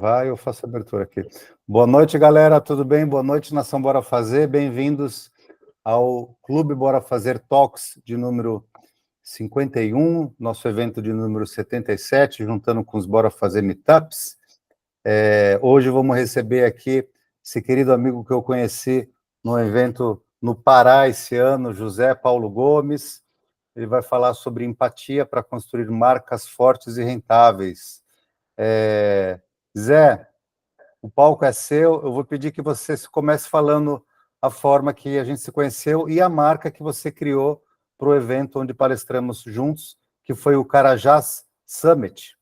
Vai, eu faço a abertura aqui. Boa noite, galera, tudo bem? Boa noite, Nação Bora Fazer. Bem-vindos ao Clube Bora Fazer Talks de número 51, nosso evento de número 77, juntando com os Bora Fazer Meetups. Hoje vamos receber aqui esse querido amigo que eu conheci no evento no Pará esse ano, José Paulo Gomes. Ele vai falar sobre empatia para construir marcas fortes e rentáveis. Zé, o palco é seu, eu vou pedir que você comece falando a forma que a gente se conheceu e a marca que você criou para o evento onde palestramos juntos, que foi o Carajás Summit.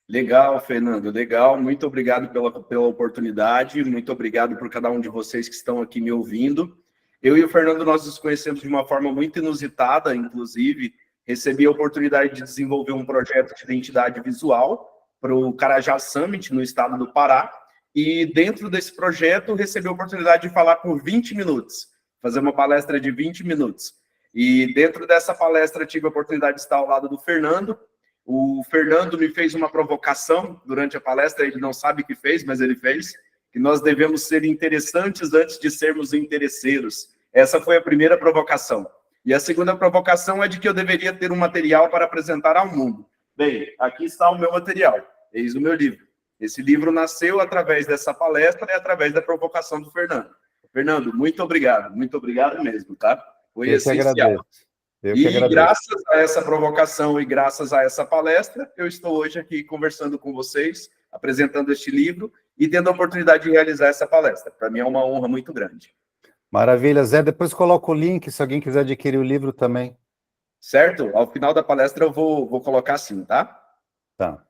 Legal, Fernando, legal. Muito obrigado pela oportunidade, muito obrigado por cada um de vocês que estão aqui me ouvindo. Eu e o Fernando, nós nos conhecemos de uma forma muito inusitada, inclusive, recebi a oportunidade de desenvolver um projeto de identidade visual para o Carajás Summit, no estado do Pará, e dentro desse projeto recebi a oportunidade de falar por 20 minutos, fazer uma palestra de 20 minutos. E dentro dessa palestra tive a oportunidade de estar ao lado do Fernando. O Fernando me fez uma provocação durante a palestra, ele não sabe que fez, mas ele fez, que nós devemos ser interessantes antes de sermos interesseiros. Essa foi a primeira provocação. E a segunda provocação é de que eu deveria ter um material para apresentar ao mundo. Bem, aqui está o meu material, eis o meu livro. Esse livro nasceu através dessa palestra e através da provocação do Fernando. Fernando, muito obrigado mesmo, tá? Foi essencial. E graças a essa provocação e graças a essa palestra, eu estou hoje aqui conversando com vocês, apresentando este livro e tendo a oportunidade de realizar essa palestra. Para mim é uma honra muito grande. Maravilha, Zé. Depois coloca o link, se alguém quiser adquirir o livro também. Certo? Ao final da palestra eu vou colocar sim, tá? Tá.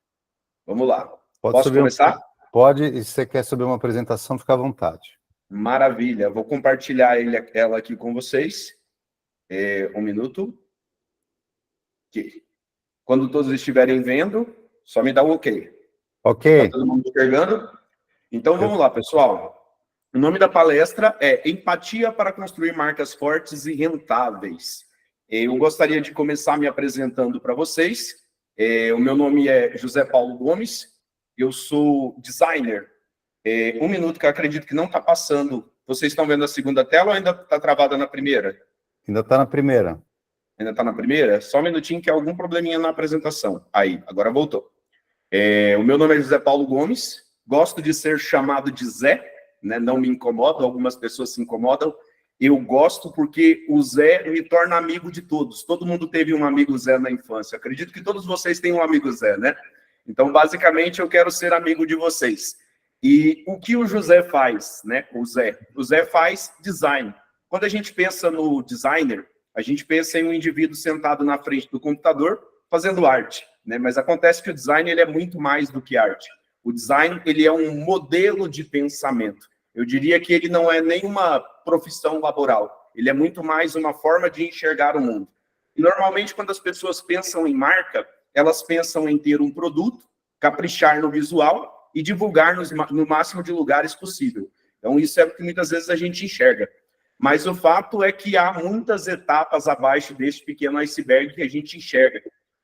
Vamos lá. Posso começar? Pode, e se você quer subir uma apresentação, fica à vontade. Maravilha. Vou compartilhar ela aqui com vocês. Um minuto. Aqui. Quando todos estiverem vendo, só me dá um ok. Ok. Tá todo mundo enxergando? Então, vamos lá, pessoal. O nome da palestra é Empatia para construir marcas fortes e rentáveis. Eu gostaria de começar me apresentando para vocês. O meu nome é José Paulo Gomes. Eu sou designer. Um minuto que eu acredito que não está passando. Vocês estão vendo a segunda tela ou ainda está travada na primeira? Ainda está na primeira. Ainda está na primeira? Só um minutinho que há algum probleminha na apresentação. Aí, agora voltou. O meu nome é José Paulo Gomes. Gosto de ser chamado de Zé, né? Não me incomoda, algumas pessoas se incomodam. Eu gosto porque o Zé me torna amigo de todos. Todo mundo teve um amigo Zé na infância. Acredito que todos vocês têm um amigo Zé, né? Então, basicamente, eu quero ser amigo de vocês. E o que o José faz, né? O Zé faz design. Quando a gente pensa no designer, a gente pensa em um indivíduo sentado na frente do computador fazendo arte, né? Mas acontece que o design ele é muito mais do que arte. O design ele é um modelo de pensamento. Eu diria que ele não é nenhuma profissão laboral. Ele é muito mais uma forma de enxergar o mundo. E normalmente, quando as pessoas pensam em marca, elas pensam em ter um produto, caprichar no visual e divulgar no máximo de lugares possível. Então, isso é o que muitas vezes a gente enxerga. Mas o fato é que há muitas etapas abaixo deste pequeno iceberg que a gente enxerga.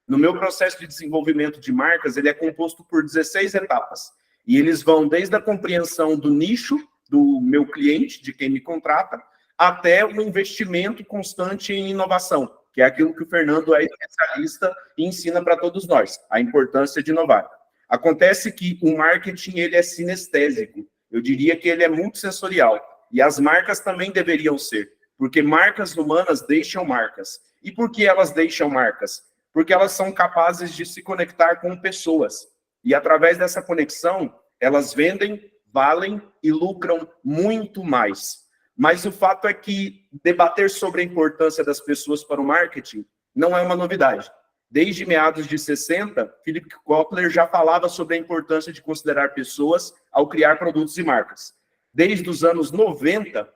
No meu processo de desenvolvimento de marcas, ele é composto por 16 etapas. E eles vão desde a compreensão do nicho do meu cliente, de quem me contrata, até o investimento constante em inovação, que é aquilo que o Fernando é especialista e ensina para todos nós, a importância de inovar. Acontece que o marketing ele é sinestésico. Eu diria que ele é multissensorial. E as marcas também deveriam ser, porque marcas humanas deixam marcas. E por que elas deixam marcas? Porque elas são capazes de se conectar com pessoas. E através dessa conexão, elas vendem, valem e lucram muito mais. Mas o fato é que debater sobre a importância das pessoas para o marketing não é uma novidade. Desde meados de 60, Philip Kotler já falava sobre a importância de considerar pessoas ao criar produtos e marcas. Desde os anos 90,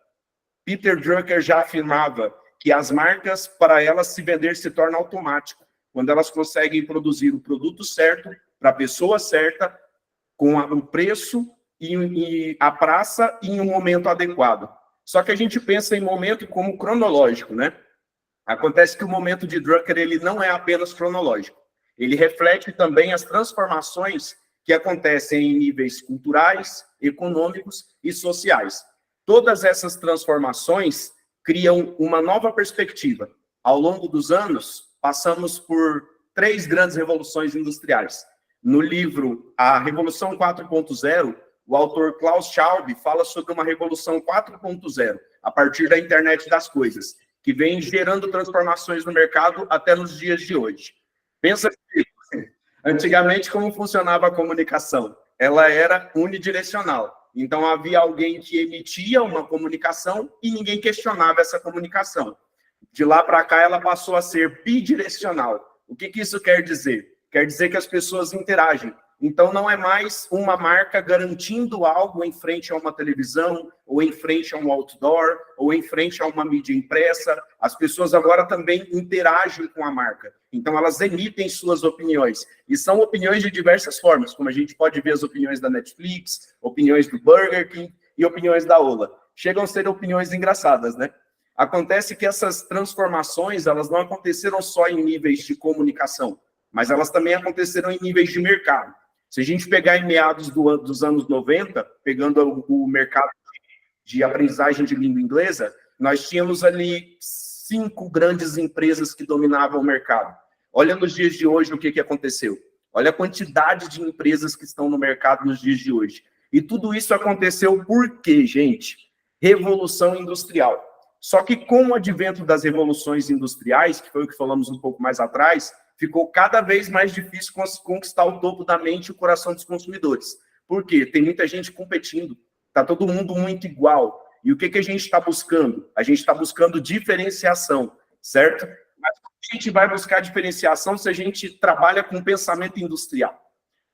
Peter Drucker já afirmava que as marcas, para elas se vender, se torna automático, quando elas conseguem produzir o produto certo, para a pessoa certa, com o preço e a praça em um momento adequado. Só que a gente pensa em momento como cronológico, né? Acontece que o momento de Drucker ele não é apenas cronológico. Ele reflete também as transformações que acontecem em níveis culturais, econômicos e sociais. Todas essas transformações criam uma nova perspectiva. Ao longo dos anos, passamos por 3 grandes revoluções industriais. No livro A Revolução 4.0, o autor Klaus Schwab fala sobre uma revolução 4.0, a partir da internet das coisas, que vem gerando transformações no mercado até nos dias de hoje. Pensa que, antigamente, como funcionava a comunicação? Ela era unidirecional. Então, havia alguém que emitia uma comunicação e ninguém questionava essa comunicação. De lá para cá, ela passou a ser bidirecional. O que isso quer dizer? Quer dizer que as pessoas interagem. Então, não é mais uma marca garantindo algo em frente a uma televisão, ou em frente a um outdoor, ou em frente a uma mídia impressa. As pessoas agora também interagem com a marca. Então, elas emitem suas opiniões. E são opiniões de diversas formas, como a gente pode ver as opiniões da Netflix, opiniões do Burger King e opiniões da Ola. Chegam a ser opiniões engraçadas, né? Acontece que essas transformações, elas não aconteceram só em níveis de comunicação, mas elas também aconteceram em níveis de mercado. Se a gente pegar em meados dos anos 90, pegando o mercado de aprendizagem de língua inglesa, nós tínhamos ali 5 grandes empresas que dominavam o mercado. Olha nos dias de hoje o que aconteceu. Olha a quantidade de empresas que estão no mercado nos dias de hoje. E tudo isso aconteceu por quê, gente? Revolução industrial. Só que com o advento das revoluções industriais, que foi o que falamos um pouco mais atrás, ficou cada vez mais difícil conquistar o topo da mente e o coração dos consumidores. Por quê? Tem muita gente competindo, está todo mundo muito igual. E o que a gente está buscando? A gente está buscando diferenciação, certo? Mas a gente vai buscar diferenciação se a gente trabalha com pensamento industrial.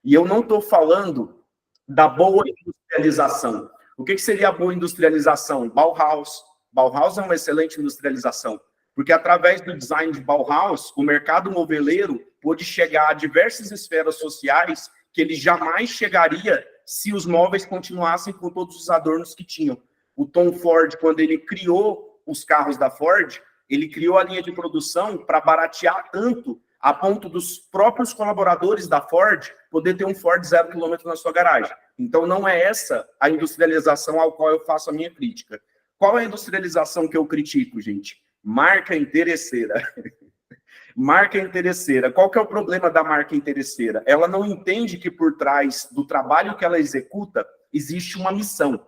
E eu não estou falando da boa industrialização. O que seria a boa industrialização? Bauhaus. Bauhaus é uma excelente industrialização. Porque através do design de Bauhaus, o mercado moveleiro pôde chegar a diversas esferas sociais que ele jamais chegaria se os móveis continuassem com todos os adornos que tinham. O Tom Ford, quando ele criou os carros da Ford, ele criou a linha de produção para baratear tanto a ponto dos próprios colaboradores da Ford poder ter um Ford 0 km na sua garagem. Então, não é essa a industrialização ao qual eu faço a minha crítica. Qual é a industrialização que eu critico, gente? Marca interesseira. Marca interesseira. Qual que é o problema da marca interesseira? Ela não entende que por trás do trabalho que ela executa existe uma missão.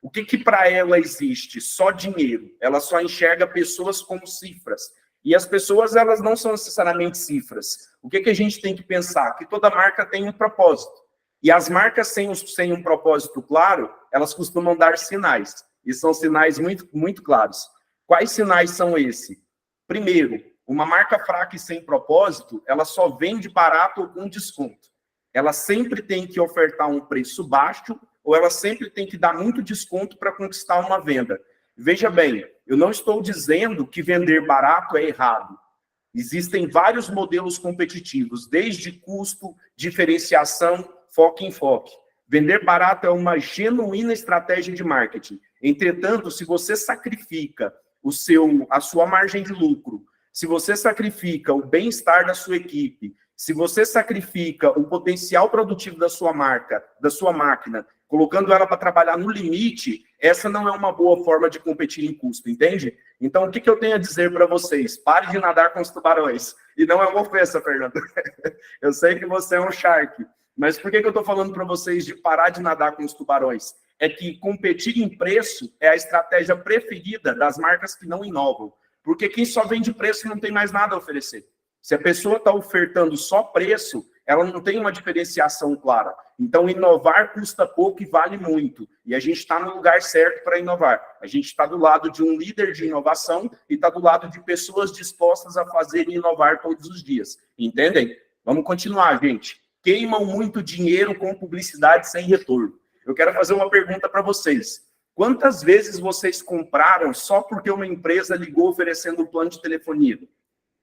O que para ela existe? Só dinheiro. Ela só enxerga pessoas como cifras. E as pessoas, elas não são necessariamente cifras. O que a gente tem que pensar? Que toda marca tem um propósito. E as marcas sem um propósito claro, elas costumam dar sinais. E são sinais muito, muito claros. Quais sinais são esses? Primeiro, uma marca fraca e sem propósito, ela só vende barato ou com desconto. Ela sempre tem que ofertar um preço baixo ou ela sempre tem que dar muito desconto para conquistar uma venda. Veja bem, eu não estou dizendo que vender barato é errado. Existem vários modelos competitivos, desde custo, diferenciação, foco em foco. Vender barato é uma genuína estratégia de marketing. Entretanto, se você sacrifica a sua margem de lucro, se você sacrifica o bem-estar da sua equipe, se você sacrifica o potencial produtivo da sua marca, da sua máquina, colocando ela para trabalhar no limite, essa não é uma boa forma de competir em custo, entende? Então, o que eu tenho a dizer para vocês? Pare de nadar com os tubarões. E não é uma ofensa, Fernando. Eu sei que você é um shark. Mas por que eu estou falando para vocês de parar de nadar com os tubarões? É que competir em preço é a estratégia preferida das marcas que não inovam. Porque quem só vende preço não tem mais nada a oferecer. Se a pessoa está ofertando só preço, ela não tem uma diferenciação clara. Então, inovar custa pouco e vale muito. E a gente está no lugar certo para inovar. A gente está do lado de um líder de inovação e está do lado de pessoas dispostas a fazer e inovar todos os dias. Entendem? Vamos continuar, gente. Queimam muito dinheiro com publicidade sem retorno. Eu quero fazer uma pergunta para vocês. Quantas vezes vocês compraram só porque uma empresa ligou oferecendo um plano de telefonia?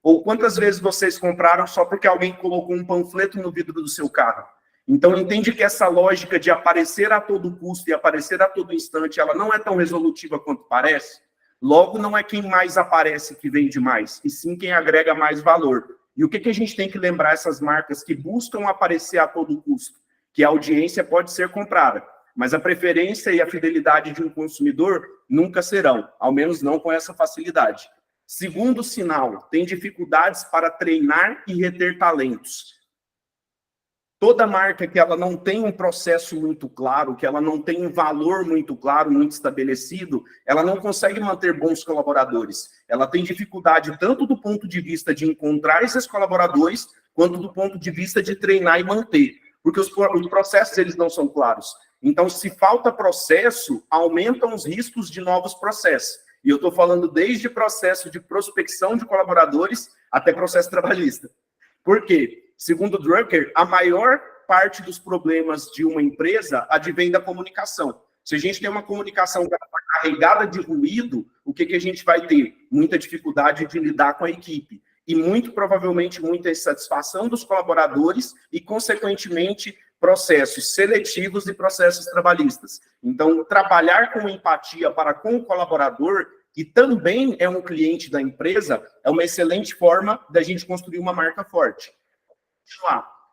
Ou quantas vezes vocês compraram só porque alguém colocou um panfleto no vidro do seu carro? Então, entende que essa lógica de aparecer a todo custo e aparecer a todo instante, ela não é tão resolutiva quanto parece? Logo, não é quem mais aparece que vende mais, e sim quem agrega mais valor. E o que a gente tem que lembrar essas marcas que buscam aparecer a todo custo? que a audiência pode ser comprada, mas a preferência e a fidelidade de um consumidor nunca serão, ao menos não com essa facilidade. Segundo sinal, tem dificuldades para treinar e reter talentos. Toda marca que ela não tem um processo muito claro, que ela não tem um valor muito claro, muito estabelecido, ela não consegue manter bons colaboradores. Ela tem dificuldade tanto do ponto de vista de encontrar esses colaboradores, quanto do ponto de vista de treinar e manter. Porque os processos, eles não são claros. Então, se falta processo, aumentam os riscos de novos processos. E eu estou falando desde processo de prospecção de colaboradores até processo trabalhista. Por quê? Segundo Drucker, a maior parte dos problemas de uma empresa advém da comunicação. Se a gente tem uma comunicação carregada de ruído, o que a gente vai ter? Muita dificuldade de lidar com a equipe. E muito provavelmente muita insatisfação dos colaboradores e, consequentemente, processos seletivos e processos trabalhistas. Então, trabalhar com empatia para com o colaborador, que também é um cliente da empresa, é uma excelente forma da gente construir uma marca forte.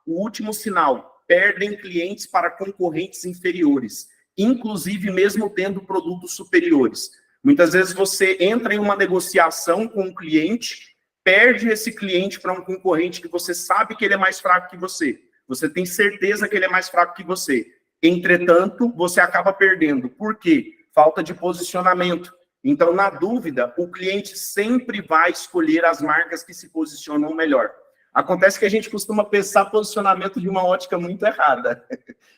O último sinal, perdem clientes para concorrentes inferiores, inclusive mesmo tendo produtos superiores. Muitas vezes você entra em uma negociação com um cliente, perde esse cliente para um concorrente que você sabe que ele é mais fraco que você. Você tem certeza que ele é mais fraco que você. Entretanto, você acaba perdendo. Por quê? Falta de posicionamento. Então, na dúvida, o cliente sempre vai escolher as marcas que se posicionam melhor. Acontece que a gente costuma pensar posicionamento de uma ótica muito errada.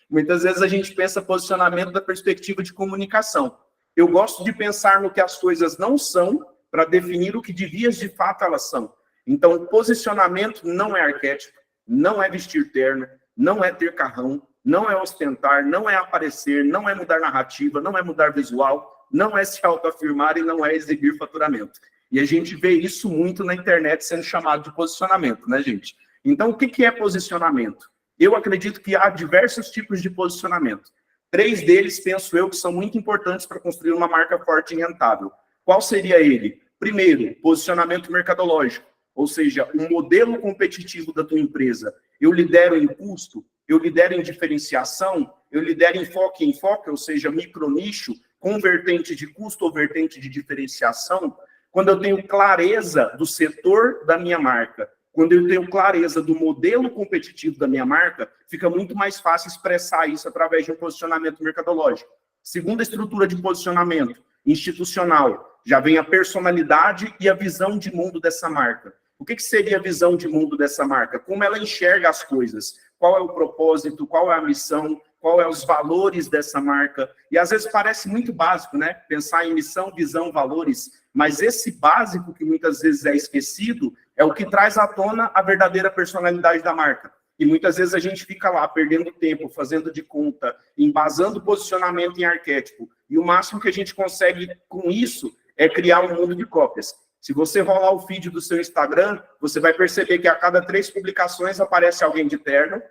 Muitas vezes a gente pensa posicionamento da perspectiva de comunicação. Eu gosto de pensar no que as coisas não são para definir o que de vias de fato elas são. Então, posicionamento não é arquétipo, não é vestir terno, não é ter carrão, não é ostentar, não é aparecer, não é mudar narrativa, não é mudar visual, não é se autoafirmar e não é exibir faturamento. E a gente vê isso muito na internet sendo chamado de posicionamento, né, gente? Então, o que é posicionamento? Eu acredito que há diversos tipos de posicionamento. 3 deles, penso eu, que são muito importantes para construir uma marca forte e rentável. Qual seria ele? Primeiro, posicionamento mercadológico, ou seja, um modelo competitivo da tua empresa. Eu lidero em custo, eu lidero em diferenciação, eu lidero em foco, ou seja, micronicho, com vertente de custo ou vertente de diferenciação. Quando eu tenho clareza do setor da minha marca, quando eu tenho clareza do modelo competitivo da minha marca, fica muito mais fácil expressar isso através de um posicionamento mercadológico. Segunda estrutura de posicionamento, institucional. Já vem a personalidade e a visão de mundo dessa marca. O que seria a visão de mundo dessa marca? Como ela enxerga as coisas? Qual é o propósito? Qual é a missão? Qual é os valores dessa marca? E às vezes parece muito básico, né? Pensar em missão, visão, valores. Mas esse básico, que muitas vezes é esquecido, é o que traz à tona a verdadeira personalidade da marca. E muitas vezes a gente fica lá perdendo tempo, fazendo de conta, embasando posicionamento em arquétipo. E o máximo que a gente consegue com isso é criar um mundo de cópias. Se você rolar o feed do seu Instagram, você vai perceber que a cada 3 publicações aparece alguém de terno,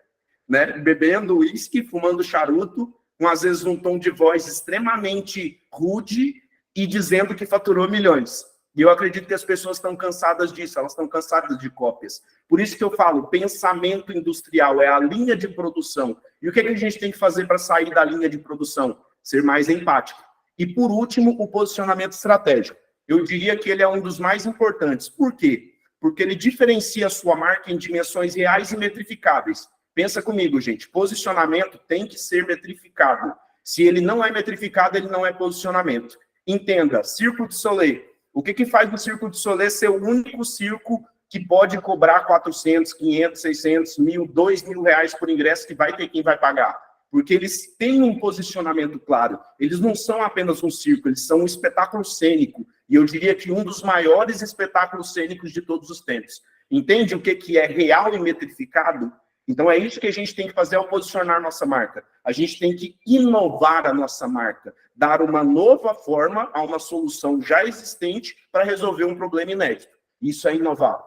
né, bebendo uísque, fumando charuto, com às vezes um tom de voz extremamente rude e dizendo que faturou milhões. E eu acredito que as pessoas estão cansadas disso, elas estão cansadas de cópias. Por isso que eu falo, pensamento industrial é a linha de produção. E o que a gente tem que fazer para sair da linha de produção? Ser mais empático. E por último, o posicionamento estratégico. Eu diria que ele é um dos mais importantes. Por quê? Porque ele diferencia a sua marca em dimensões reais e metrificáveis. Pensa comigo, gente. Posicionamento tem que ser metrificado. Se ele não é metrificado, ele não é posicionamento. Entenda, Circo du Soleil. O que faz o Circo du Soleil ser o único circo que pode cobrar 400, 500, 600, 1.000, 2.000 reais por ingresso, que vai ter quem vai pagar? Porque eles têm um posicionamento claro. Eles não são apenas um circo, eles são um espetáculo cênico. E eu diria que um dos maiores espetáculos cênicos de todos os tempos. Entende o que é real e metrificado? Então é isso que a gente tem que fazer ao posicionar nossa marca. A gente tem que inovar a nossa marca, dar uma nova forma a uma solução já existente para resolver um problema inédito. Isso é inovar.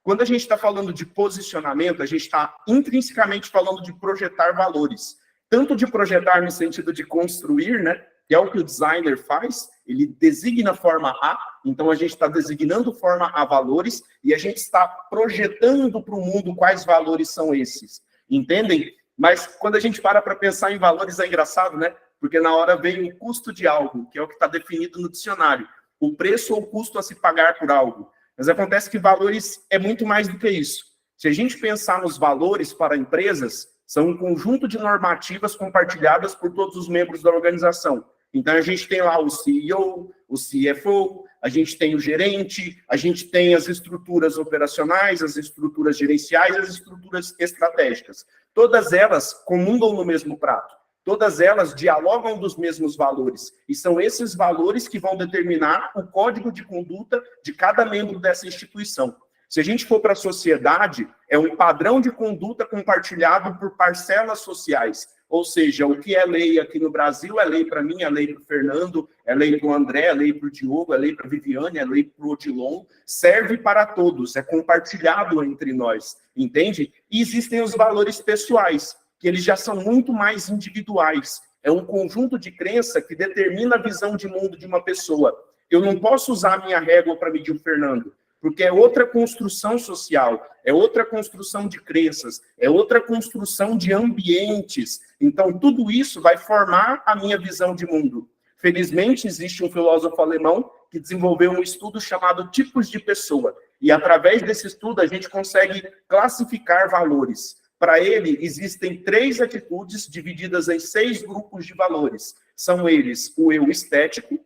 Quando a gente está falando de posicionamento, a gente está intrinsecamente falando de projetar valores. Tanto de projetar no sentido de construir, né? Que é o que o designer faz, ele designa forma A, então a gente está designando forma A valores e a gente está projetando para o mundo quais valores são esses. Entendem? Mas quando a gente para pensar em valores é engraçado, né? Porque na hora vem o custo de algo, que é o que está definido no dicionário. O preço ou o custo a se pagar por algo. Mas acontece que valores é muito mais do que isso. Se a gente pensar nos valores para empresas, são um conjunto de normativas compartilhadas por todos os membros da organização. Então, a gente tem lá o CEO, o CFO, a gente tem o gerente, a gente tem as estruturas operacionais, as estruturas gerenciais, as estruturas estratégicas. Todas elas comungam no mesmo prato. Todas elas dialogam dos mesmos valores. E são esses valores que vão determinar o código de conduta de cada membro dessa instituição. Se a gente for para a sociedade, é um padrão de conduta compartilhado por parcelas sociais. Ou seja, o que é lei aqui no Brasil é lei para mim, é lei para o Fernando, é lei para o André, é lei para o Diogo, é lei para a Viviane, é lei para o Odilon. Serve para todos, é compartilhado entre nós, entende? E existem os valores pessoais, que eles já são muito mais individuais. É um conjunto de crença que determina a visão de mundo de uma pessoa. Eu não posso usar a minha régua para medir o Fernando, porque é outra construção social, é outra construção de crenças, é outra construção de ambientes. Então, tudo isso vai formar a minha visão de mundo. Felizmente, existe um filósofo alemão que desenvolveu um estudo chamado tipos de pessoa. E, através desse estudo, a gente consegue classificar valores. Para ele, existem 3 atitudes divididas em 6 grupos de valores. São eles o eu estético,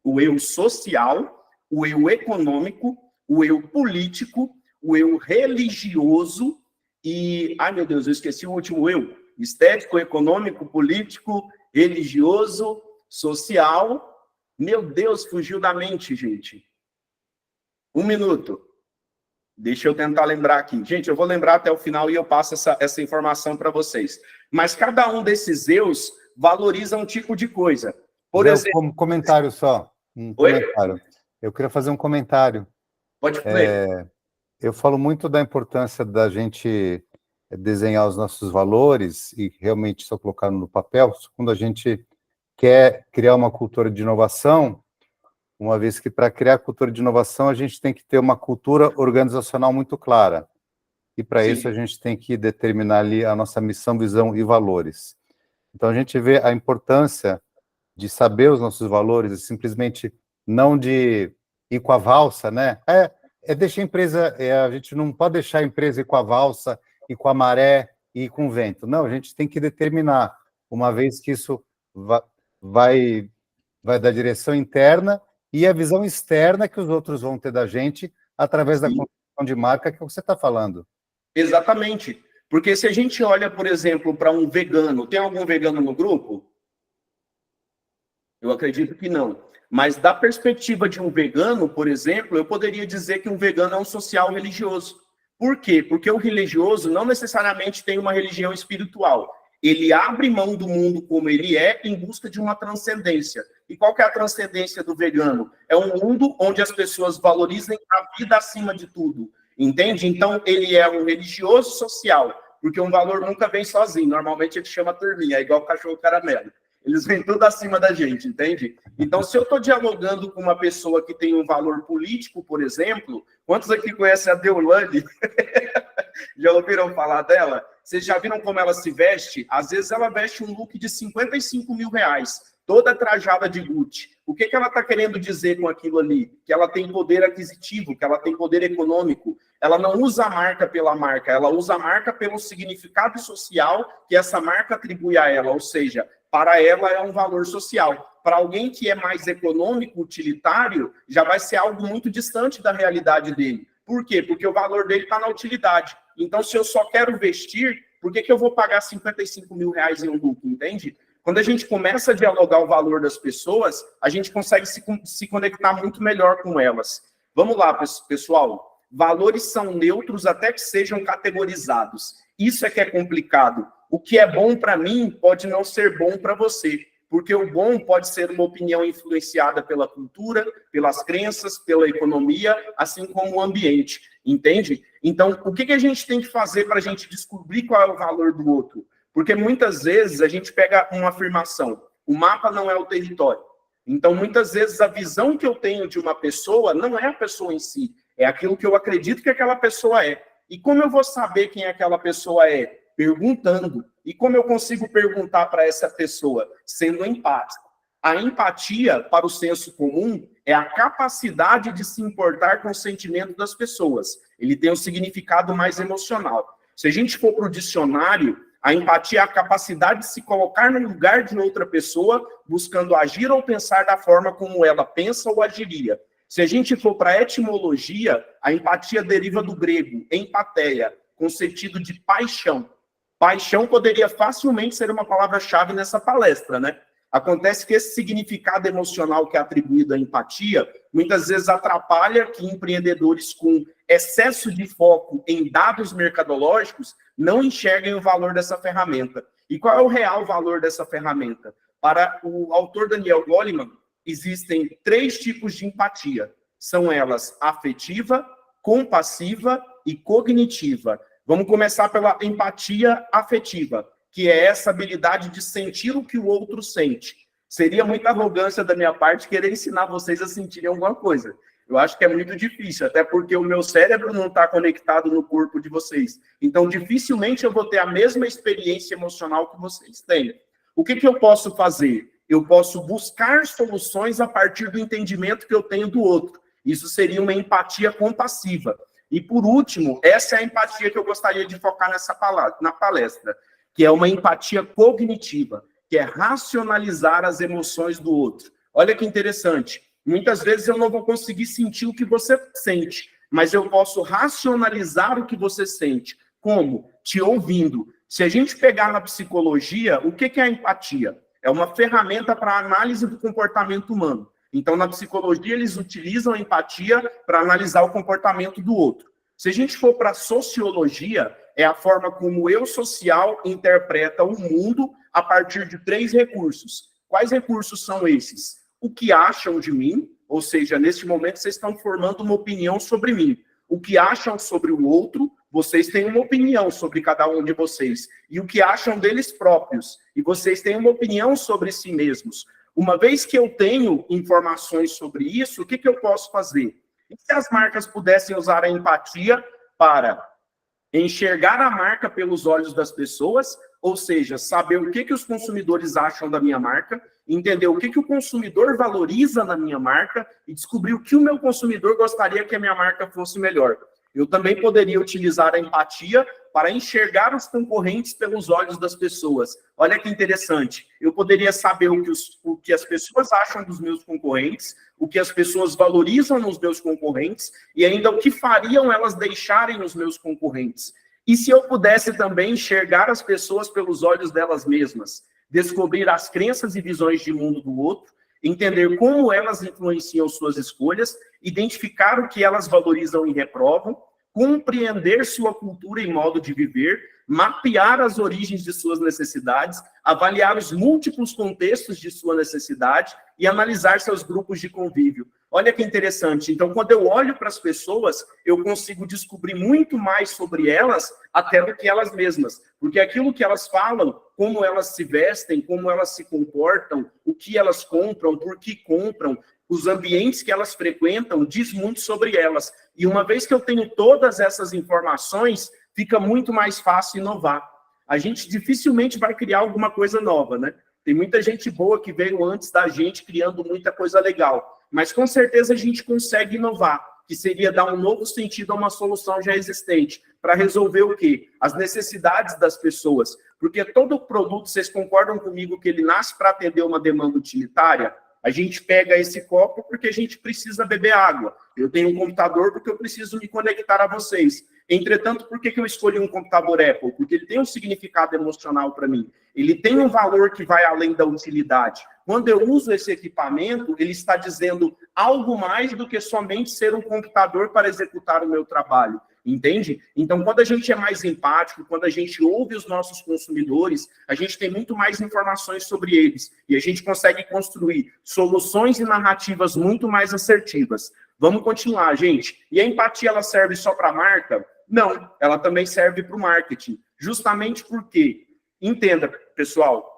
o eu social, o eu econômico, o eu político, o eu religioso e... Ai, meu Deus, eu esqueci o último eu. Estético, econômico, político, religioso, social. Meu Deus, fugiu da mente, gente. 1 minuto. Deixa eu tentar lembrar aqui. Gente, eu vou lembrar até o final e eu passo essa informação para vocês. Mas cada um desses eus valoriza um tipo de coisa. Por exemplo... Um comentário só. Comentário. Eu queria fazer um comentário. Pode fazer. Eu falo muito da importância da gente desenhar os nossos valores e realmente só colocar no papel quando a gente quer criar uma cultura de inovação, uma vez que para criar cultura de inovação a gente tem que ter uma cultura organizacional muito clara. E para isso a gente tem que determinar ali a nossa missão, visão e valores. Então a gente vê a importância de saber os nossos valores e simplesmente não de ir com a valsa, né? Deixar a empresa, a gente não pode deixar a empresa ir com a valsa, ir com a maré, ir com o vento. Não, a gente tem que determinar, uma vez que isso vai da direção interna e a visão externa que os outros vão ter da gente através da construção de marca, que é o que você está falando. Exatamente. Porque se a gente olha, por exemplo, para um vegano, tem algum vegano no grupo? Eu acredito que não. Mas da perspectiva de um vegano, por exemplo, eu poderia dizer que um vegano é um social religioso. Por quê? Porque o religioso não necessariamente tem uma religião espiritual. Ele abre mão do mundo como ele é em busca de uma transcendência. E qual que é a transcendência do vegano? É um mundo onde as pessoas valorizem a vida acima de tudo. Entende? Então, ele é um religioso social, porque um valor nunca vem sozinho. Normalmente, ele chama turminha, é igual o cachorro caramelo. Eles vêm tudo acima da gente, entende? Então, se eu estou dialogando com uma pessoa que tem um valor político, por exemplo, quantos aqui conhecem a Deolane? Já ouviram falar dela? Vocês já viram como ela se veste? Às vezes ela veste um look de 55 mil reais, toda trajada de Gucci. O que ela está querendo dizer com aquilo ali? Que ela tem poder aquisitivo, que ela tem poder econômico. Ela não usa a marca pela marca, ela usa a marca pelo significado social que essa marca atribui a ela, ou seja, para ela é um valor social. Para alguém que é mais econômico, utilitário, já vai ser algo muito distante da realidade dele. Por quê? Porque o valor dele está na utilidade. Então, se eu só quero vestir, por que eu vou pagar 55 mil reais em um look, entende? Quando a gente começa a dialogar o valor das pessoas, a gente consegue se conectar muito melhor com elas. Vamos lá, pessoal. Valores são neutros até que sejam categorizados. Isso é que é complicado. O que é bom para mim pode não ser bom para você, porque o bom pode ser uma opinião influenciada pela cultura, pelas crenças, pela economia, assim como o ambiente, entende? Então, o que a gente tem que fazer para a gente descobrir qual é o valor do outro? Porque muitas vezes a gente pega uma afirmação, o mapa não é o território. Então, muitas vezes a visão que eu tenho de uma pessoa não é a pessoa em si, é aquilo que eu acredito que aquela pessoa é. E como eu vou saber quem aquela pessoa é? Perguntando. E como eu consigo perguntar para essa pessoa? Sendo empático. A empatia, para o senso comum, é a capacidade de se importar com o sentimento das pessoas. Ele tem um significado mais emocional. Se a gente for para o dicionário, a empatia é a capacidade de se colocar no lugar de outra pessoa, buscando agir ou pensar da forma como ela pensa ou agiria. Se a gente for para a etimologia, a empatia deriva do grego, empatheia, com sentido de paixão. Paixão poderia facilmente ser uma palavra-chave nessa palestra, né? Acontece que esse significado emocional que é atribuído à empatia, muitas vezes atrapalha que empreendedores com excesso de foco em dados mercadológicos não enxerguem o valor dessa ferramenta. E qual é o real valor dessa ferramenta? Para o autor Daniel Goleman, existem 3 tipos de empatia. São elas afetiva, compassiva e cognitiva. Vamos começar pela empatia afetiva, que é essa habilidade de sentir o que o outro sente. Seria muita arrogância da minha parte querer ensinar vocês a sentirem alguma coisa. Eu acho que é muito difícil, até porque o meu cérebro não está conectado no corpo de vocês. Então, dificilmente eu vou ter a mesma experiência emocional que vocês têm. O que eu posso fazer? Eu posso buscar soluções a partir do entendimento que eu tenho do outro. Isso seria uma empatia compassiva. E, por último, essa é a empatia que eu gostaria de focar na palestra, que é uma empatia cognitiva, que é racionalizar as emoções do outro. Olha que interessante. Muitas vezes eu não vou conseguir sentir o que você sente, mas eu posso racionalizar o que você sente. Como? Te ouvindo. Se a gente pegar na psicologia, o que é a empatia? É uma ferramenta para análise do comportamento humano. Então, na psicologia, eles utilizam a empatia para analisar o comportamento do outro. Se a gente for para a sociologia, é a forma como o eu social interpreta o mundo a partir de 3 recursos. Quais recursos são esses? O que acham de mim, ou seja, neste momento vocês estão formando uma opinião sobre mim. O que acham sobre o outro, vocês têm uma opinião sobre cada um de vocês. E o que acham deles próprios, e vocês têm uma opinião sobre si mesmos. Uma vez que eu tenho informações sobre isso, o que eu posso fazer? E se as marcas pudessem usar a empatia para enxergar a marca pelos olhos das pessoas, ou seja, saber o que os consumidores acham da minha marca, entender o que o consumidor valoriza na minha marca e descobrir o que o meu consumidor gostaria que a minha marca fosse melhor. Eu também poderia utilizar a empatia para enxergar os concorrentes pelos olhos das pessoas. Olha que interessante. Eu poderia saber o que as pessoas acham dos meus concorrentes, o que as pessoas valorizam nos meus concorrentes e ainda o que fariam elas deixarem os meus concorrentes. E se eu pudesse também enxergar as pessoas pelos olhos delas mesmas, descobrir as crenças e visões de mundo do outro, entender como elas influenciam suas escolhas, identificar o que elas valorizam e reprovam, compreender sua cultura e modo de viver, mapear as origens de suas necessidades, avaliar os múltiplos contextos de sua necessidade e analisar seus grupos de convívio. Olha que interessante. Então, quando eu olho para as pessoas, eu consigo descobrir muito mais sobre elas até do que elas mesmas. Porque aquilo que elas falam, como elas se vestem, como elas se comportam, o que elas compram, por que compram, os ambientes que elas frequentam, diz muito sobre elas. E uma vez que eu tenho todas essas informações, fica muito mais fácil inovar. A gente dificilmente vai criar alguma coisa nova, né? Tem muita gente boa que veio antes da gente criando muita coisa legal. Mas com certeza a gente consegue inovar, que seria dar um novo sentido a uma solução já existente, para resolver o quê? As necessidades das pessoas. Porque todo produto, vocês concordam comigo que ele nasce para atender uma demanda utilitária? A gente pega esse copo porque a gente precisa beber água. Eu tenho um computador porque eu preciso me conectar a vocês. Entretanto, por que eu escolhi um computador Apple? Porque ele tem um significado emocional para mim. Ele tem um valor que vai além da utilidade. Quando eu uso esse equipamento, ele está dizendo algo mais do que somente ser um computador para executar o meu trabalho. Entende? Então, quando a gente é mais empático, quando a gente ouve os nossos consumidores, a gente tem muito mais informações sobre eles. E a gente consegue construir soluções e narrativas muito mais assertivas. Vamos continuar, gente. E a empatia, ela serve só para a marca? Não, ela também serve para o marketing. Justamente porque, entenda, pessoal,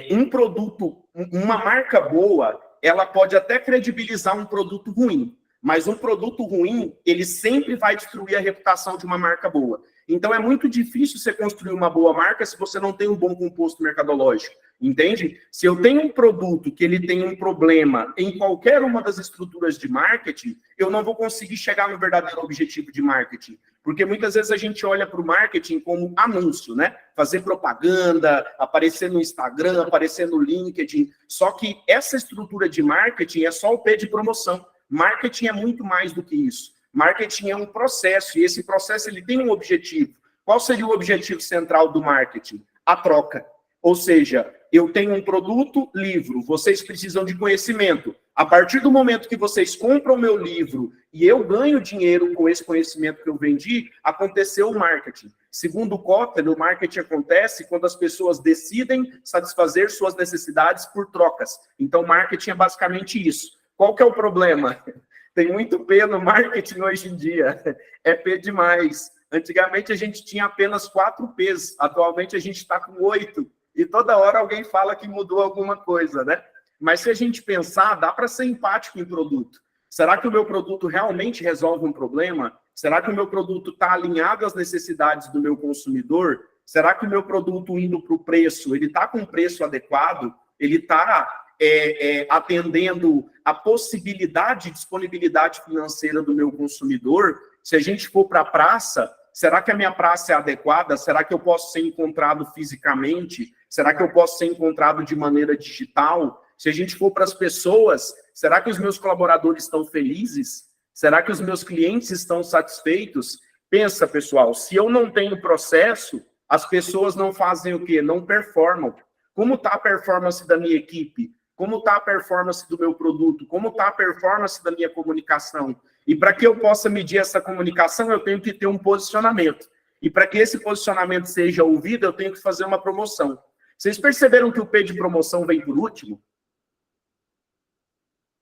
um produto, uma marca boa, ela pode até credibilizar um produto ruim. Mas um produto ruim, ele sempre vai destruir a reputação de uma marca boa. Então, é muito difícil você construir uma boa marca se você não tem um bom composto mercadológico, entende? Se eu tenho um produto que ele tem um problema em qualquer uma das estruturas de marketing, eu não vou conseguir chegar no verdadeiro objetivo de marketing. Porque muitas vezes a gente olha para o marketing como anúncio, né? Fazer propaganda, aparecer no Instagram, aparecer no LinkedIn. Só que essa estrutura de marketing é só o P de promoção. Marketing é muito mais do que isso. Marketing é um processo, e esse processo ele tem um objetivo. Qual seria o objetivo central do marketing? A troca. Ou seja, eu tenho um produto, livro, vocês precisam de conhecimento. A partir do momento que vocês compram o meu livro e eu ganho dinheiro com esse conhecimento que eu vendi, aconteceu o marketing. Segundo Kotler, o marketing acontece quando as pessoas decidem satisfazer suas necessidades por trocas. Então, marketing é basicamente isso. Qual que é o problema? Tem muito P no marketing hoje em dia. É P demais. Antigamente a gente tinha apenas 4 Ps. Atualmente a gente está com 8. E toda hora alguém fala que mudou alguma coisa, né? Mas se a gente pensar, dá para ser empático em produto. Será que o meu produto realmente resolve um problema? Será que o meu produto está alinhado às necessidades do meu consumidor? Será que o meu produto indo para o preço, ele está com um preço adequado? Ele está atendendo a possibilidade de disponibilidade financeira do meu consumidor? Se a gente for para a praça, será que a minha praça é adequada? Será que eu posso ser encontrado fisicamente? Será que eu posso ser encontrado de maneira digital? Se a gente for para as pessoas, será que os meus colaboradores estão felizes? Será que os meus clientes estão satisfeitos? Pensa, pessoal, se eu não tenho processo, as pessoas não fazem o quê? Não performam. Como está a performance da minha equipe? Como está a performance do meu produto? Como está a performance da minha comunicação? E para que eu possa medir essa comunicação, eu tenho que ter um posicionamento. E para que esse posicionamento seja ouvido, eu tenho que fazer uma promoção. Vocês perceberam que o P de promoção vem por último?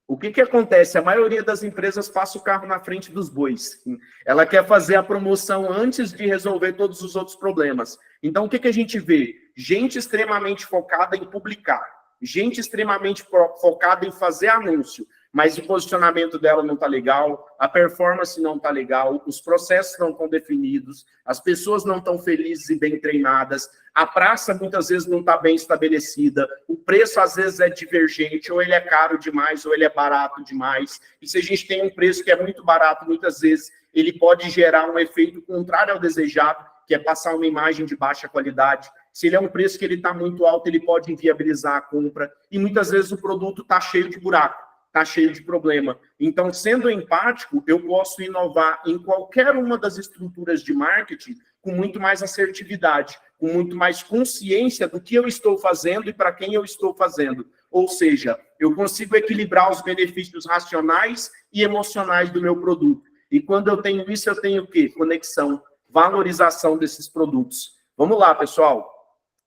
O que acontece? A maioria das empresas passa o carro na frente dos bois. Ela quer fazer a promoção antes de resolver todos os outros problemas. Então, o que a gente vê? Gente extremamente focada em publicar. Gente extremamente focada em fazer anúncio, mas o posicionamento dela não está legal, a performance não está legal, os processos não estão definidos, as pessoas não estão felizes e bem treinadas, a praça muitas vezes não está bem estabelecida, o preço às vezes é divergente, ou ele é caro demais, ou ele é barato demais. E se a gente tem um preço que é muito barato, muitas vezes ele pode gerar um efeito contrário ao desejado, que é passar uma imagem de baixa qualidade. Se ele é um preço que ele está muito alto, ele pode inviabilizar a compra. E muitas vezes o produto está cheio de buraco, está cheio de problema. Então, sendo empático, eu posso inovar em qualquer uma das estruturas de marketing com muito mais assertividade, com muito mais consciência do que eu estou fazendo e para quem eu estou fazendo. Ou seja, eu consigo equilibrar os benefícios racionais e emocionais do meu produto. E quando eu tenho isso, eu tenho o quê? Conexão, valorização desses produtos. Vamos lá, pessoal.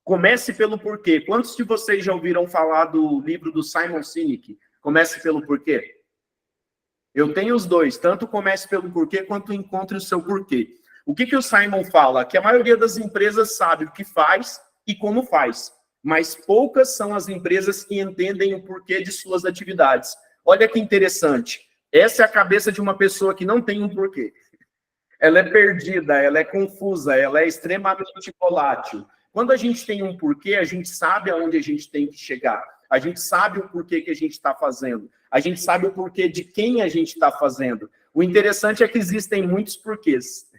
Comece pelo porquê. Quantos de vocês já ouviram falar do livro do Simon Sinek? Comece pelo porquê. Eu tenho os dois, tanto comece pelo porquê, quanto encontre o seu porquê. O que o Simon fala? Que a maioria das empresas sabe o que faz e como faz, mas poucas são as empresas que entendem o porquê de suas atividades. Olha que interessante. Essa é a cabeça de uma pessoa que não tem um porquê. Ela é perdida, ela é confusa, ela é extremamente volátil. Quando a gente tem um porquê, a gente sabe aonde a gente tem que chegar. A gente sabe o porquê que a gente está fazendo. A gente sabe o porquê de quem a gente está fazendo. O interessante é que existem muitos porquês.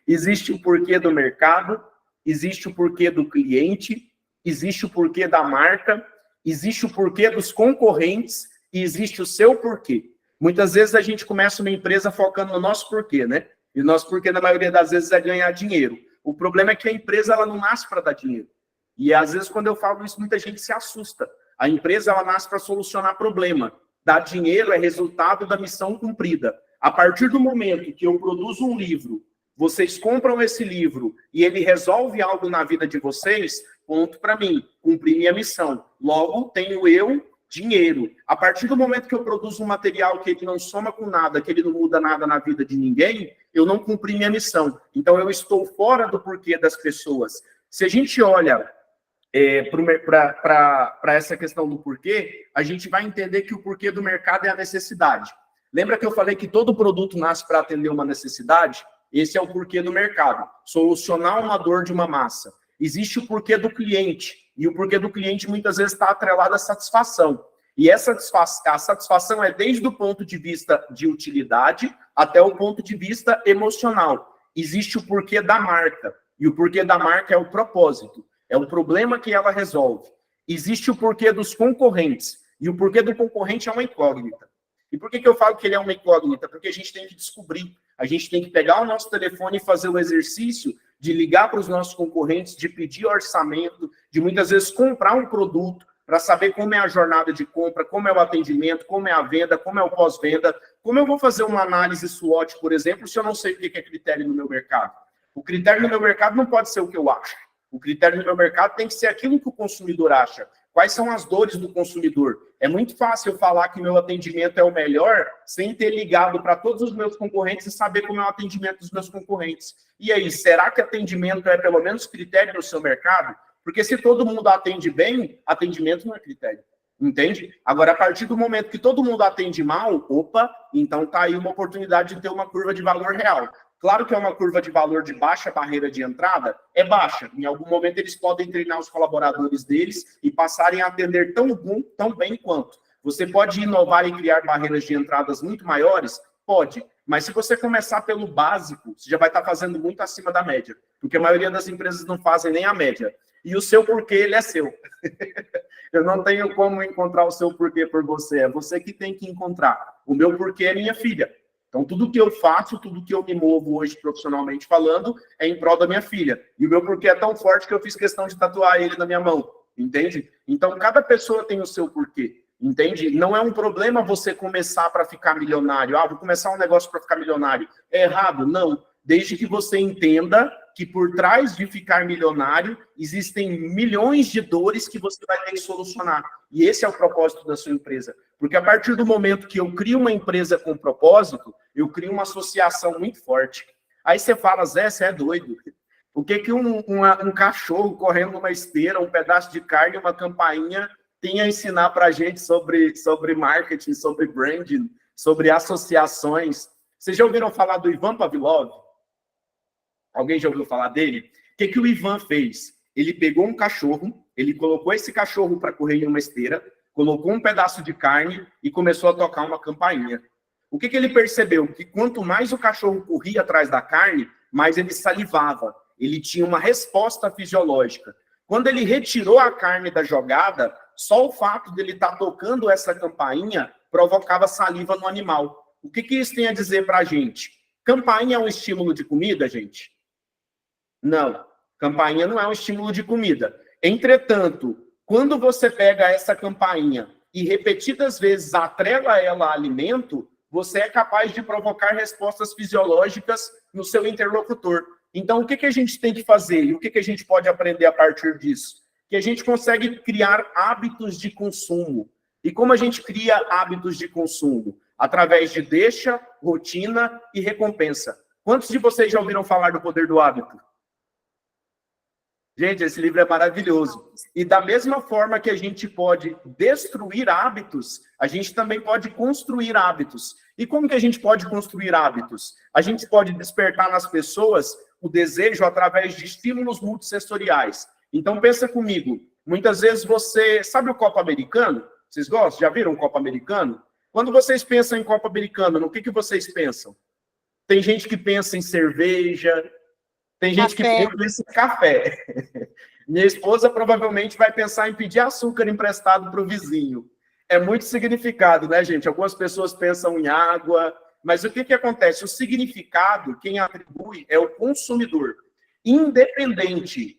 Existe o porquê do mercado, existe o porquê do cliente, existe o porquê da marca, existe o porquê dos concorrentes e existe o seu porquê. Muitas vezes a gente começa uma empresa focando no nosso porquê, né? E o nosso porquê, na maioria das vezes, é ganhar dinheiro. O problema é que a empresa ela não nasce para dar dinheiro. E, às vezes, quando eu falo isso, muita gente se assusta. A empresa ela nasce para solucionar problema. Dar dinheiro é resultado da missão cumprida. A partir do momento que eu produzo um livro, vocês compram esse livro e ele resolve algo na vida de vocês, ponto para mim, cumpri minha missão. Logo, tenho eu dinheiro. A partir do momento que eu produzo um material que ele não soma com nada, que ele não muda nada na vida de ninguém, eu não cumpri minha missão. Então, eu estou fora do porquê das pessoas. Se a gente olha para essa questão do porquê, a gente vai entender que o porquê do mercado é a necessidade. Lembra que eu falei que todo produto nasce para atender uma necessidade? Esse é o porquê do mercado. Solucionar uma dor de uma massa. Existe o porquê do cliente. E o porquê do cliente muitas vezes está atrelado à satisfação. E a satisfação é desde o ponto de vista de utilidade até o ponto de vista emocional. Existe o porquê da marca. E o porquê da marca é o propósito. É o problema que ela resolve. Existe o porquê dos concorrentes. E o porquê do concorrente é uma incógnita. E por que eu falo que ele é uma incógnita? Porque a gente tem que descobrir. A gente tem que pegar o nosso telefone e fazer o exercício de ligar para os nossos concorrentes, de pedir orçamento, de muitas vezes comprar um produto para saber como é a jornada de compra, como é o atendimento, como é a venda, como é o pós-venda. Como eu vou fazer uma análise SWOT, por exemplo, se eu não sei o que é critério no meu mercado? O critério no meu mercado não pode ser o que eu acho. O critério no meu mercado tem que ser aquilo que o consumidor acha. Quais são as dores do consumidor? É muito fácil eu falar que meu atendimento é o melhor sem ter ligado para todos os meus concorrentes e saber como é o atendimento dos meus concorrentes. E aí, será que atendimento é pelo menos critério no seu mercado? Porque se todo mundo atende bem, atendimento não é critério. Entende? Agora, a partir do momento que todo mundo atende mal, opa, então tá aí uma oportunidade de ter uma curva de valor real. Claro que é uma curva de valor de baixa barreira de entrada, é baixa. Em algum momento eles podem treinar os colaboradores deles e passarem a atender tão bem quanto. Você pode inovar e criar barreiras de entradas muito maiores? Pode. Mas se você começar pelo básico, você já vai estar fazendo muito acima da média. Porque a maioria das empresas não fazem nem a média. E o seu porquê, ele é seu. Eu não tenho como encontrar o seu porquê por você. É você que tem que encontrar. O meu porquê é minha filha. Então, tudo que eu faço, tudo que eu me movo hoje profissionalmente falando, é em prol da minha filha. E o meu porquê é tão forte que eu fiz questão de tatuar ele na minha mão. Entende? Então, cada pessoa tem o seu porquê. Entende? Não é um problema você começar para ficar milionário. Ah, vou começar um negócio para ficar milionário. É errado? Não. Desde que você entenda que por trás de ficar milionário existem milhões de dores que você vai ter que solucionar. E esse é o propósito da sua empresa. Porque a partir do momento que eu crio uma empresa com propósito, eu crio uma associação muito forte. Aí você fala, Zé, você é doido. O que um cachorro correndo numa esteira, um pedaço de carne, uma campainha tem a ensinar para a gente sobre marketing, sobre branding, sobre associações? Vocês já ouviram falar do Ivan Pavlov? Alguém já ouviu falar dele? O que o Ivan fez? Ele pegou um cachorro, ele colocou esse cachorro para correr em uma esteira, colocou um pedaço de carne e começou a tocar uma campainha. O que ele percebeu? Que quanto mais o cachorro corria atrás da carne, mais ele salivava. Ele tinha uma resposta fisiológica. Quando ele retirou a carne da jogada, só o fato dele estar tocando essa campainha provocava saliva no animal. O que isso tem a dizer para a gente? Campainha é um estímulo de comida, gente? Não, campainha não é um estímulo de comida. Entretanto, quando você pega essa campainha e repetidas vezes atrela ela a alimento, você é capaz de provocar respostas fisiológicas no seu interlocutor. Então, o que a gente tem que fazer? E o que a gente pode aprender a partir disso? Que a gente consegue criar hábitos de consumo. E como a gente cria hábitos de consumo? Através de deixa, rotina e recompensa. Quantos de vocês já ouviram falar do poder do hábito? Gente, esse livro é maravilhoso. E da mesma forma que a gente pode destruir hábitos, a gente também pode construir hábitos. E como que a gente pode construir hábitos? A gente pode despertar nas pessoas o desejo através de estímulos multissensoriais. Então, pensa comigo. Muitas vezes você... Sabe o copo americano? Vocês gostam? Já viram um copo americano? Quando vocês pensam em copo americano, no que vocês pensam? Tem gente que pensa em cerveja... Tem gente que pensa em café. Minha esposa provavelmente vai pensar em pedir açúcar emprestado para o vizinho. É muito significado, né, gente? Algumas pessoas pensam em água, mas o que acontece? O significado, quem atribui é o consumidor. Independente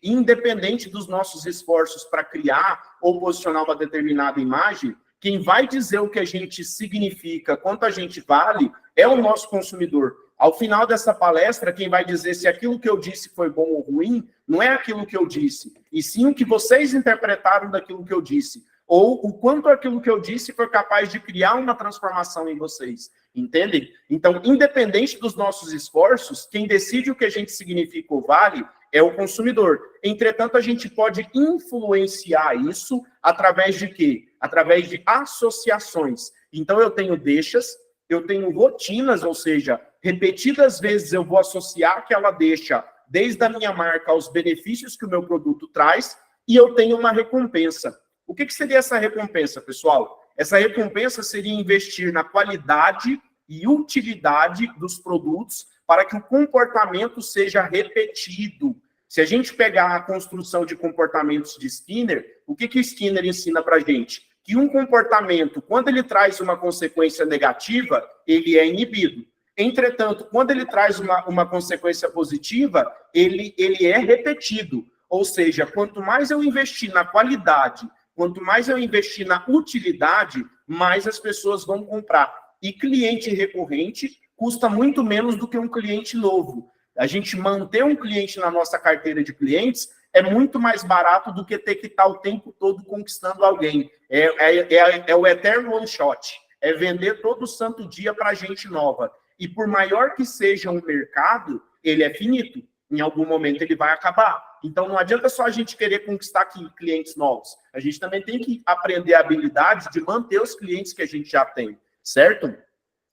dos nossos esforços para criar ou posicionar uma determinada imagem, quem vai dizer o que a gente significa, quanto a gente vale, é o nosso consumidor. Ao final dessa palestra, quem vai dizer se aquilo que eu disse foi bom ou ruim, não é aquilo que eu disse, e sim o que vocês interpretaram daquilo que eu disse, ou o quanto aquilo que eu disse foi capaz de criar uma transformação em vocês, entendem? Então, independente dos nossos esforços, quem decide o que a gente significa ou vale é o consumidor. Entretanto, a gente pode influenciar isso através de quê? Através de associações. Então, eu tenho deixas, eu tenho rotinas, ou seja, repetidas vezes eu vou associar aquela deixa desde a minha marca aos benefícios que o meu produto traz, e eu tenho uma recompensa. O que seria essa recompensa, pessoal? Essa recompensa seria investir na qualidade e utilidade dos produtos para que o comportamento seja repetido. Se a gente pegar a construção de comportamentos de Skinner, o que o Skinner ensina para a gente? Que um comportamento, quando ele traz uma consequência negativa, ele é inibido. Entretanto, quando ele traz uma consequência positiva, ele é repetido. Ou seja, quanto mais eu investir na qualidade, quanto mais eu investir na utilidade, mais as pessoas vão comprar. E cliente recorrente custa muito menos do que um cliente novo. A gente manter um cliente na nossa carteira de clientes é muito mais barato do que ter que estar o tempo todo conquistando alguém. É o eterno one shot. É vender todo santo dia para gente nova. E por maior que seja um mercado, ele é finito. Em algum momento ele vai acabar. Então não adianta só a gente querer conquistar clientes novos. A gente também tem que aprender a habilidade de manter os clientes que a gente já tem, certo?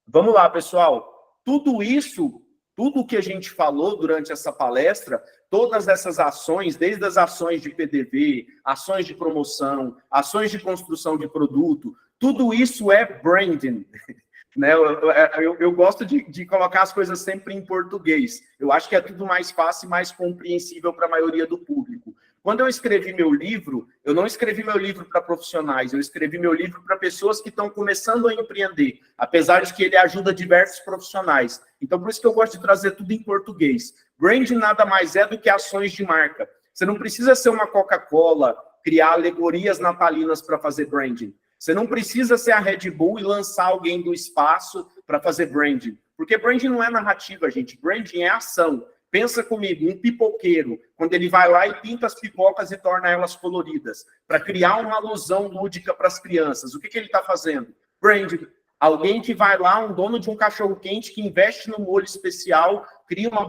Vamos lá, pessoal. Tudo isso, tudo que a gente falou durante essa palestra, todas essas ações, desde as ações de PDV, ações de promoção, ações de construção de produto, tudo isso é branding. Né? Eu gosto de colocar as coisas sempre em português. Eu acho que é tudo mais fácil e mais compreensível para a maioria do público. Quando eu escrevi meu livro, eu não escrevi meu livro para profissionais, eu escrevi meu livro para pessoas que estão começando a empreender, apesar de que ele ajuda diversos profissionais. Então, por isso que eu gosto de trazer tudo em português. Branding nada mais é do que ações de marca. Você não precisa ser uma Coca-Cola, criar alegorias natalinas para fazer branding. Você não precisa ser a Red Bull e lançar alguém do espaço para fazer branding. Porque branding não é narrativa, gente. Branding é ação. Pensa comigo, um pipoqueiro, quando ele vai lá e pinta as pipocas e torna elas coloridas, para criar uma alusão lúdica para as crianças. O que ele está fazendo? Branding. Alguém que vai lá, um dono de um cachorro-quente que investe no molho especial, cria uma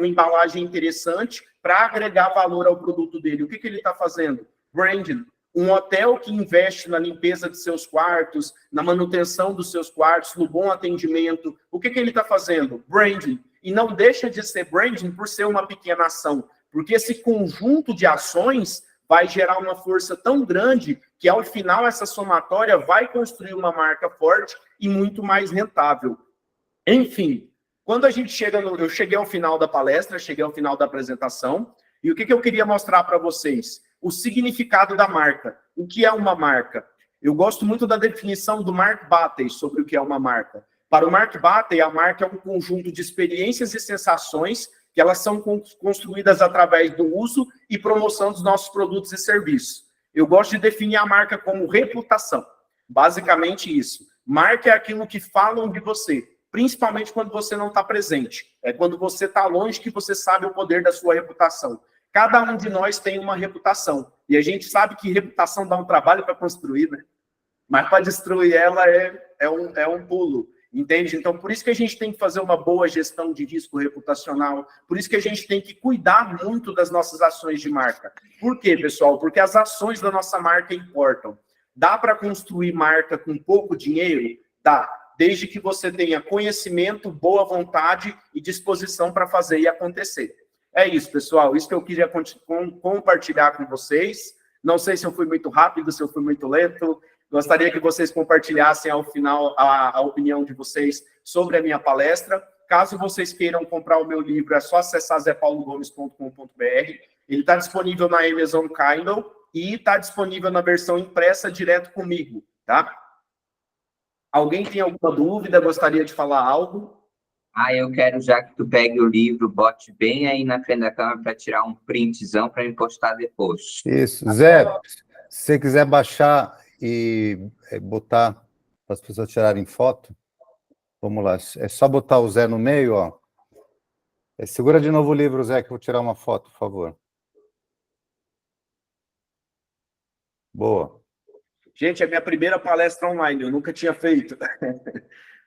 embalagem interessante para agregar valor ao produto dele. O que ele está fazendo? Branding. Um hotel que investe na limpeza de seus quartos, na manutenção dos seus quartos, no bom atendimento. O que ele está fazendo? Branding. E não deixa de ser branding por ser uma pequena ação. Porque esse conjunto de ações vai gerar uma força tão grande que, ao final, essa somatória vai construir uma marca forte e muito mais rentável. Enfim, quando a gente chega eu cheguei ao final da palestra, cheguei ao final da apresentação, e o que eu queria mostrar para vocês? O significado da marca. O que é uma marca? Eu gosto muito da definição do Mark Batey sobre o que é uma marca. Para o Mark Batey, a marca é um conjunto de experiências e sensações que elas são construídas através do uso e promoção dos nossos produtos e serviços. Eu gosto de definir a marca como reputação. Basicamente isso. Marca é aquilo que falam de você, principalmente quando você não está presente. É quando você está longe que você sabe o poder da sua reputação. Cada um de nós tem uma reputação. E a gente sabe que reputação dá um trabalho para construir, né? Mas para destruir ela é um pulo. Entende? Então, por isso que a gente tem que fazer uma boa gestão de risco reputacional, por isso que a gente tem que cuidar muito das nossas ações de marca. Por quê, pessoal? Porque as ações da nossa marca importam. Dá para construir marca com pouco dinheiro? Dá, desde que você tenha conhecimento, boa vontade e disposição para fazer e acontecer. É isso, pessoal. Isso que eu queria compartilhar com vocês. Não sei se eu fui muito rápido, se eu fui muito lento. Gostaria que vocês compartilhassem ao final a opinião de vocês sobre a minha palestra. Caso vocês queiram comprar o meu livro, é só acessar zepaulogomes.com.br. Ele está disponível na Amazon Kindle e está disponível na versão impressa direto comigo, tá? Alguém tem alguma dúvida? Gostaria de falar algo? Eu quero já que tu pegue o livro, bote bem aí na frente da câmera para tirar um printzão para me postar depois. Isso. Zé, se você quiser baixar e botar para as pessoas tirarem foto, vamos lá. É só botar o Zé no meio, ó. Segura de novo o livro, Zé, que eu vou tirar uma foto, por favor. Boa. Gente, é a minha primeira palestra online, eu nunca tinha feito.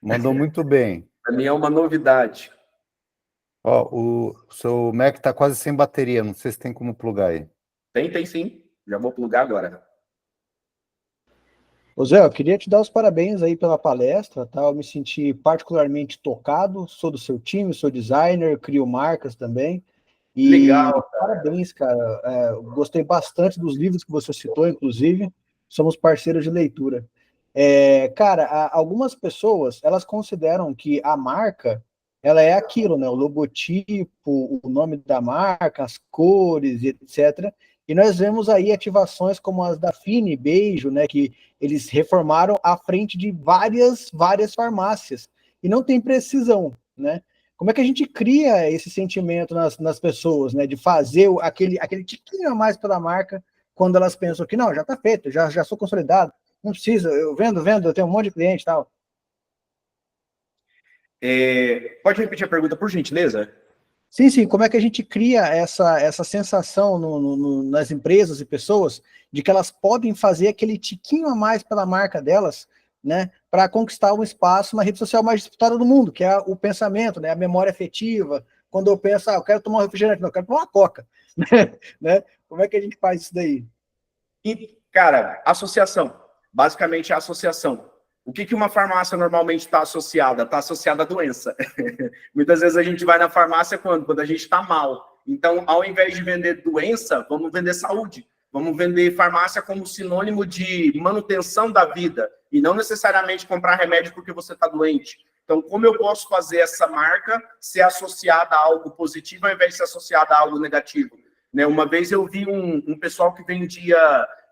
Mandou muito bem. Para mim é uma novidade. Ó, o seu Mac está quase sem bateria, não sei se tem como plugar aí. Tem sim. Já vou plugar agora. Ô Zé, eu queria te dar os parabéns aí pela palestra, tá? Eu me senti particularmente tocado, sou do seu time, sou designer, crio marcas também, e Legal. parabéns, cara. Eu gostei bastante dos livros que você citou, inclusive, somos parceiros de leitura. Cara, algumas pessoas, elas consideram que a marca, ela é aquilo, né? O logotipo, o nome da marca, as cores, etc. E nós vemos aí ativações como as da Fini, Beijo, né? Que eles reformaram à frente de várias farmácias. E não tem precisão, né? Como é que a gente cria esse sentimento nas pessoas, né? De fazer aquele tiquinho a mais pela marca quando elas pensam que não, já está feito, já sou consolidado, não precisa, eu vendo, eu tenho um monte de cliente e tal. Pode repetir a pergunta, por gentileza? Sim, como é que a gente cria essa sensação nas empresas e pessoas de que elas podem fazer aquele tiquinho a mais pela marca delas, né, para conquistar um espaço na rede social mais disputada do mundo, que é o pensamento, né, a memória afetiva. Quando eu penso, eu quero tomar um refrigerante, não, eu quero tomar uma coca, né? Como é que a gente faz isso daí? E, cara, associação. Basicamente, a associação. O que uma farmácia normalmente está associada? Está associada à doença. Muitas vezes a gente vai na farmácia quando a gente está mal. Então, ao invés de vender doença, vamos vender saúde. Vamos vender farmácia como sinônimo de manutenção da vida e não necessariamente comprar remédio porque você está doente. Então, como eu posso fazer essa marca ser associada a algo positivo ao invés de ser associada a algo negativo? Né? Uma vez eu vi um pessoal que vendia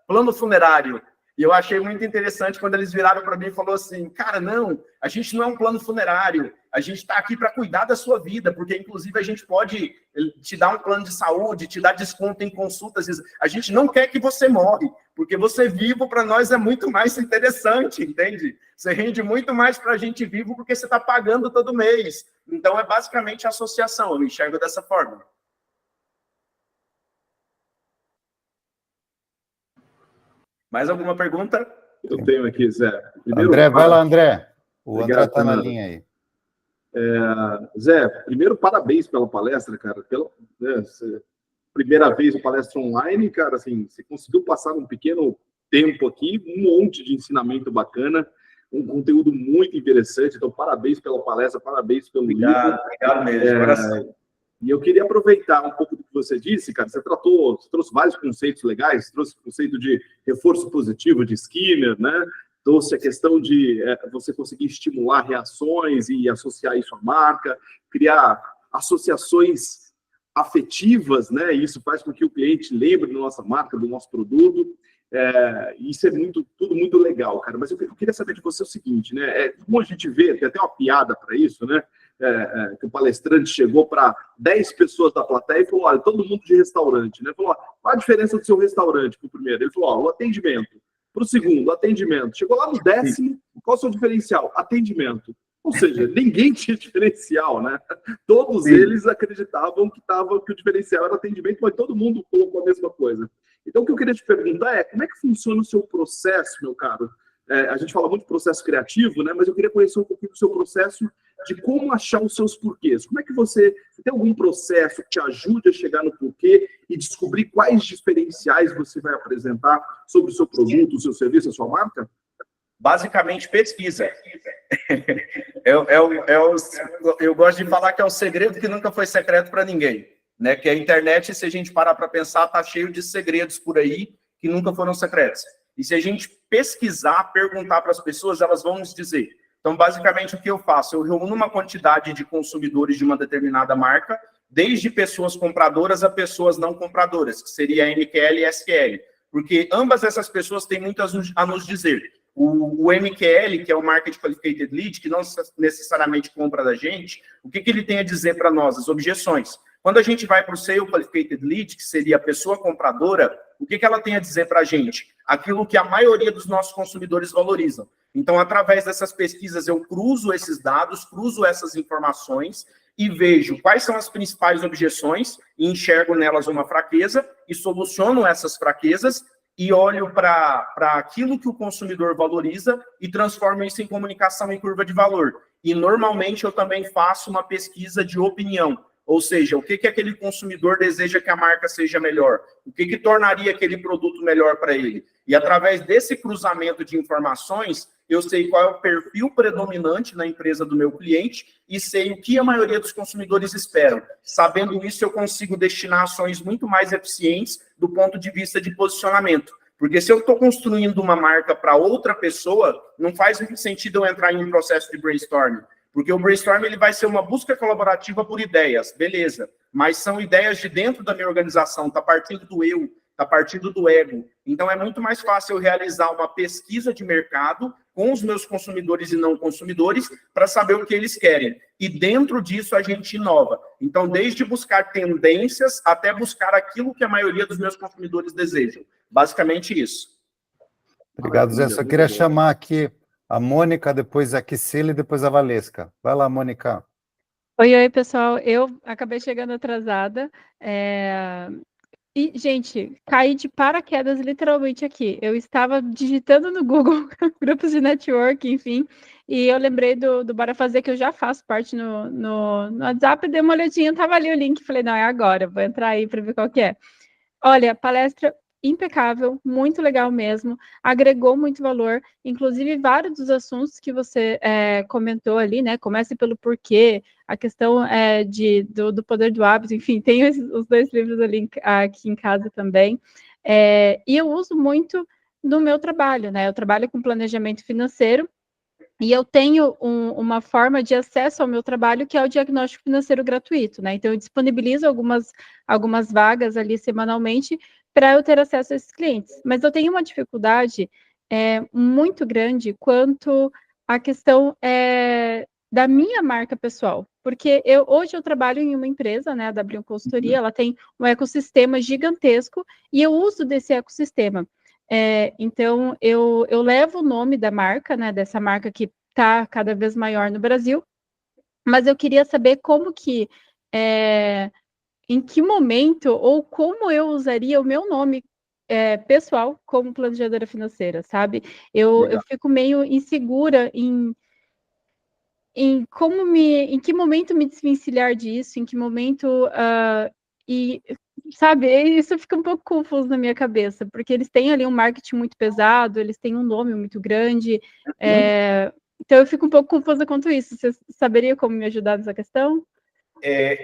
plano funerário. E eu achei muito interessante quando eles viraram para mim e falaram assim, cara, não, a gente não é um plano funerário, a gente está aqui para cuidar da sua vida, porque inclusive a gente pode te dar um plano de saúde, te dar desconto em consultas, a gente não quer que você morre, porque você vivo para nós é muito mais interessante, entende? Você rende muito mais para a gente vivo porque você está pagando todo mês. Então é basicamente a associação, eu enxergo dessa forma. Mais alguma pergunta? Eu tenho aqui, Zé. André, vai lá, André. O Obrigado, André está na Fernando. linha aí. Zé, primeiro, parabéns pela palestra, cara. Primeira vez uma palestra online, cara, assim, você conseguiu passar um pequeno tempo aqui, um monte de ensinamento bacana, um conteúdo muito interessante. Então, parabéns pela palestra, parabéns pelo livro. Obrigado mesmo. E eu queria aproveitar um pouco do que você disse, cara. Você trouxe vários conceitos legais, trouxe o conceito de reforço positivo de Skinner, né? Trouxe a questão de você conseguir estimular reações e associar isso à marca, criar associações afetivas, né? E isso faz com que o cliente lembre da nossa marca, do nosso produto. Isso é tudo muito legal, cara. Mas eu queria saber de você o seguinte, né? Como a gente vê, tem até uma piada para isso, né? Que o palestrante chegou para 10 pessoas da plateia e falou, olha, todo mundo de restaurante, né? Falou, qual a diferença do seu restaurante para o primeiro? Ele falou, o atendimento. Para o segundo, atendimento. Chegou lá no 10º, qual é o seu diferencial? Atendimento. Ou seja, ninguém tinha diferencial, né? Todos eles acreditavam que o diferencial era atendimento, mas todo mundo colocou a mesma coisa. Então, o que eu queria te perguntar é, como é que funciona o seu processo, meu caro? A gente fala muito de processo criativo, né? Mas eu queria conhecer um pouquinho do seu processo de como achar os seus porquês. Como é que você tem algum processo que te ajude a chegar no porquê e descobrir quais diferenciais você vai apresentar sobre o seu produto, o seu serviço, a sua marca? Basicamente, pesquisa. Eu gosto de falar que é o segredo que nunca foi secreto para ninguém. Né? Que a internet, se a gente parar para pensar, está cheio de segredos por aí que nunca foram secretos. E se a gente pesquisar, perguntar para as pessoas, elas vão nos dizer. Então, basicamente, o que eu faço? Eu reúno uma quantidade de consumidores de uma determinada marca, desde pessoas compradoras a pessoas não compradoras, que seria MQL e SQL. Porque ambas essas pessoas têm muito a nos dizer. O MQL, que é o Market Qualified Lead, que não necessariamente compra da gente, o que ele tem a dizer para nós? As objeções. Quando a gente vai para o Sale Qualified Lead, que seria a pessoa compradora, o que ela tem a dizer para a gente? Aquilo que a maioria dos nossos consumidores valorizam. Então, através dessas pesquisas, eu cruzo esses dados, cruzo essas informações e vejo quais são as principais objeções e enxergo nelas uma fraqueza e soluciono essas fraquezas e olho para aquilo que o consumidor valoriza e transformo isso em comunicação em curva de valor. E, normalmente, eu também faço uma pesquisa de opinião. Ou seja, o que aquele consumidor deseja que a marca seja melhor? O que tornaria aquele produto melhor para ele? E através desse cruzamento de informações, eu sei qual é o perfil predominante na empresa do meu cliente e sei o que a maioria dos consumidores esperam. Sabendo isso, eu consigo destinar ações muito mais eficientes do ponto de vista de posicionamento. Porque se eu estou construindo uma marca para outra pessoa, não faz muito sentido eu entrar em um processo de brainstorming. Porque o brainstorming ele vai ser uma busca colaborativa por ideias, beleza. Mas são ideias de dentro da minha organização, está partindo do eu, está partindo do ego. Então é muito mais fácil eu realizar uma pesquisa de mercado com os meus consumidores e não consumidores para saber o que eles querem. E dentro disso a gente inova. Então, desde buscar tendências até buscar aquilo que a maioria dos meus consumidores desejam. Basicamente isso. Obrigado, Zé. Só queria chamar aqui a Mônica, depois a Kicila e depois a Valesca. Vai lá, Mônica. Oi, pessoal. Eu acabei chegando atrasada. E, gente, caí de paraquedas literalmente aqui. Eu estava digitando no Google grupos de network, enfim, e eu lembrei do Bora Fazer, que eu já faço parte no WhatsApp, dei uma olhadinha, estava ali o link, falei, não, é agora, vou entrar aí para ver qual que é. Olha, palestra impecável, muito legal mesmo, agregou muito valor, inclusive vários dos assuntos que você comentou ali, né, comece pelo porquê, a questão do poder do hábito, enfim, tenho os 2 livros ali aqui em casa também, e eu uso muito no meu trabalho, né, eu trabalho com planejamento financeiro, e eu tenho uma forma de acesso ao meu trabalho, que é o diagnóstico financeiro gratuito, né? Então, eu disponibilizo algumas vagas ali semanalmente para eu ter acesso a esses clientes. Mas eu tenho uma dificuldade muito grande quanto à questão da minha marca pessoal. Porque hoje eu trabalho em uma empresa, né? A W Consultoria, ela tem um ecossistema gigantesco e eu uso desse ecossistema. Então, eu levo o nome da marca, né, dessa marca que está cada vez maior no Brasil, mas eu queria saber como que, em que momento ou como eu usaria o meu nome pessoal como planejadora financeira, sabe? Eu fico meio insegura em em que momento me desvencilhar disso, em que momento sabe, isso fica um pouco confuso na minha cabeça, porque eles têm ali um marketing muito pesado, eles têm um nome muito grande, então eu fico um pouco confusa quanto isso. Você saberia como me ajudar nessa questão?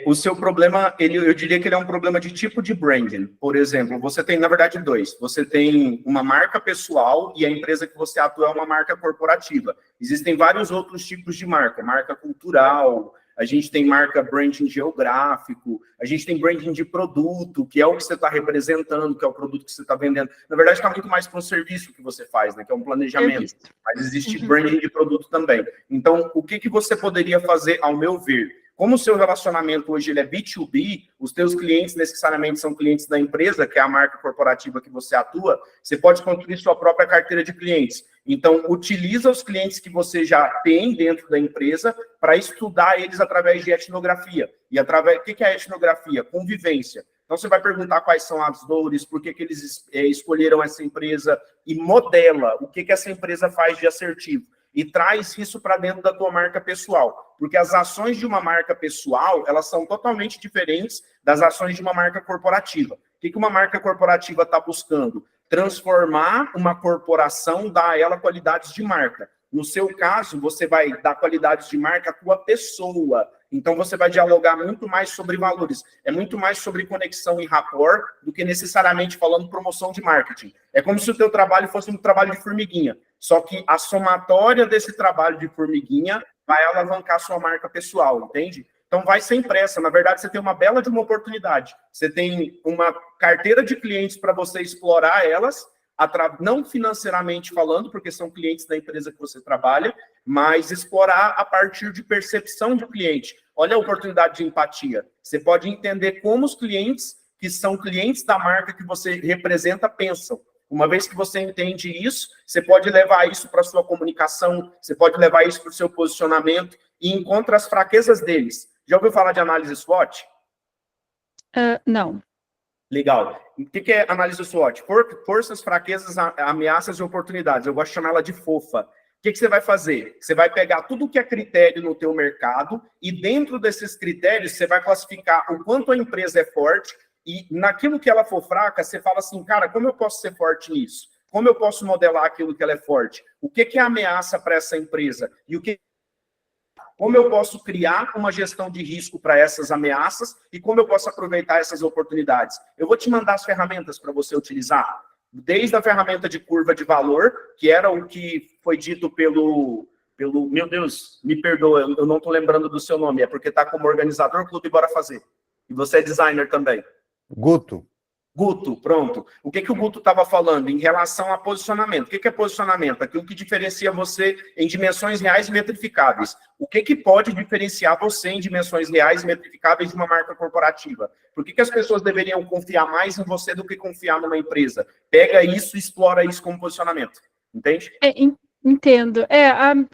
O seu problema, eu diria que ele é um problema de tipo de branding. Por exemplo, você tem, na verdade, 2. Você tem uma marca pessoal e a empresa que você atua é uma marca corporativa. Existem vários outros tipos de marca cultural, a gente tem marca branding geográfico, a gente tem branding de produto, que é o que você está representando, que é o produto que você está vendendo. Na verdade, está muito mais para um serviço que você faz, né? Que é um planejamento. Mas existe branding de produto também. Então, o que você poderia fazer, ao meu ver? Como o seu relacionamento hoje ele é B2B, os teus clientes necessariamente são clientes da empresa, que é a marca corporativa que você atua, você pode construir sua própria carteira de clientes. Então, utiliza os clientes que você já tem dentro da empresa para estudar eles através de etnografia. E o que é etnografia? Convivência. Então, você vai perguntar quais são as dores, por que eles escolheram essa empresa e modela o que essa empresa faz de assertivo. E traz isso para dentro da tua marca pessoal. Porque as ações de uma marca pessoal, elas são totalmente diferentes das ações de uma marca corporativa. O que uma marca corporativa está buscando? Transformar uma corporação, dar a ela qualidades de marca. No seu caso, você vai dar qualidades de marca à tua pessoa. Então, você vai dialogar muito mais sobre valores. É muito mais sobre conexão e rapport do que necessariamente falando promoção de marketing. É como se o teu trabalho fosse um trabalho de formiguinha. Só que a somatória desse trabalho de formiguinha vai alavancar a sua marca pessoal, entende? Então, vai sem pressa. Na verdade, você tem uma bela de uma oportunidade. Você tem uma carteira de clientes para você explorar elas, não financeiramente falando, porque são clientes da empresa que você trabalha, mas explorar a partir de percepção do cliente. Olha a oportunidade de empatia. Você pode entender como os clientes, que são clientes da marca que você representa, pensam. Uma vez que você entende isso, você pode levar isso para a sua comunicação, você pode levar isso para o seu posicionamento e encontra as fraquezas deles. Já ouviu falar de análise SWOT? Não. Legal. O que é análise SWOT? Forças, fraquezas, ameaças e oportunidades. Eu gosto de chamar ela de fofa. que você vai fazer? Você vai pegar tudo que é critério no teu mercado e dentro desses critérios você vai classificar o quanto a empresa é forte e naquilo que ela for fraca, você fala assim, cara, como eu posso ser forte nisso? Como eu posso modelar aquilo que ela é forte? O que é ameaça para essa empresa? E como eu posso criar uma gestão de risco para essas ameaças e como eu posso aproveitar essas oportunidades? Eu vou te mandar as ferramentas para você utilizar. Desde a ferramenta de curva de valor, que era o que foi dito pelo meu Deus, me perdoa, eu não estou lembrando do seu nome, é porque está como organizador Clube Bora Fazer. E você é designer também. Guto. Guto, pronto. O que o Guto estava falando em relação a posicionamento? O que é posicionamento? Aquilo que diferencia você em dimensões reais e metrificáveis. O que pode diferenciar você em dimensões reais e metrificáveis de uma marca corporativa? Por que as pessoas deveriam confiar mais em você do que confiar numa empresa? Pega isso e explora isso como posicionamento. Entende? Entendo.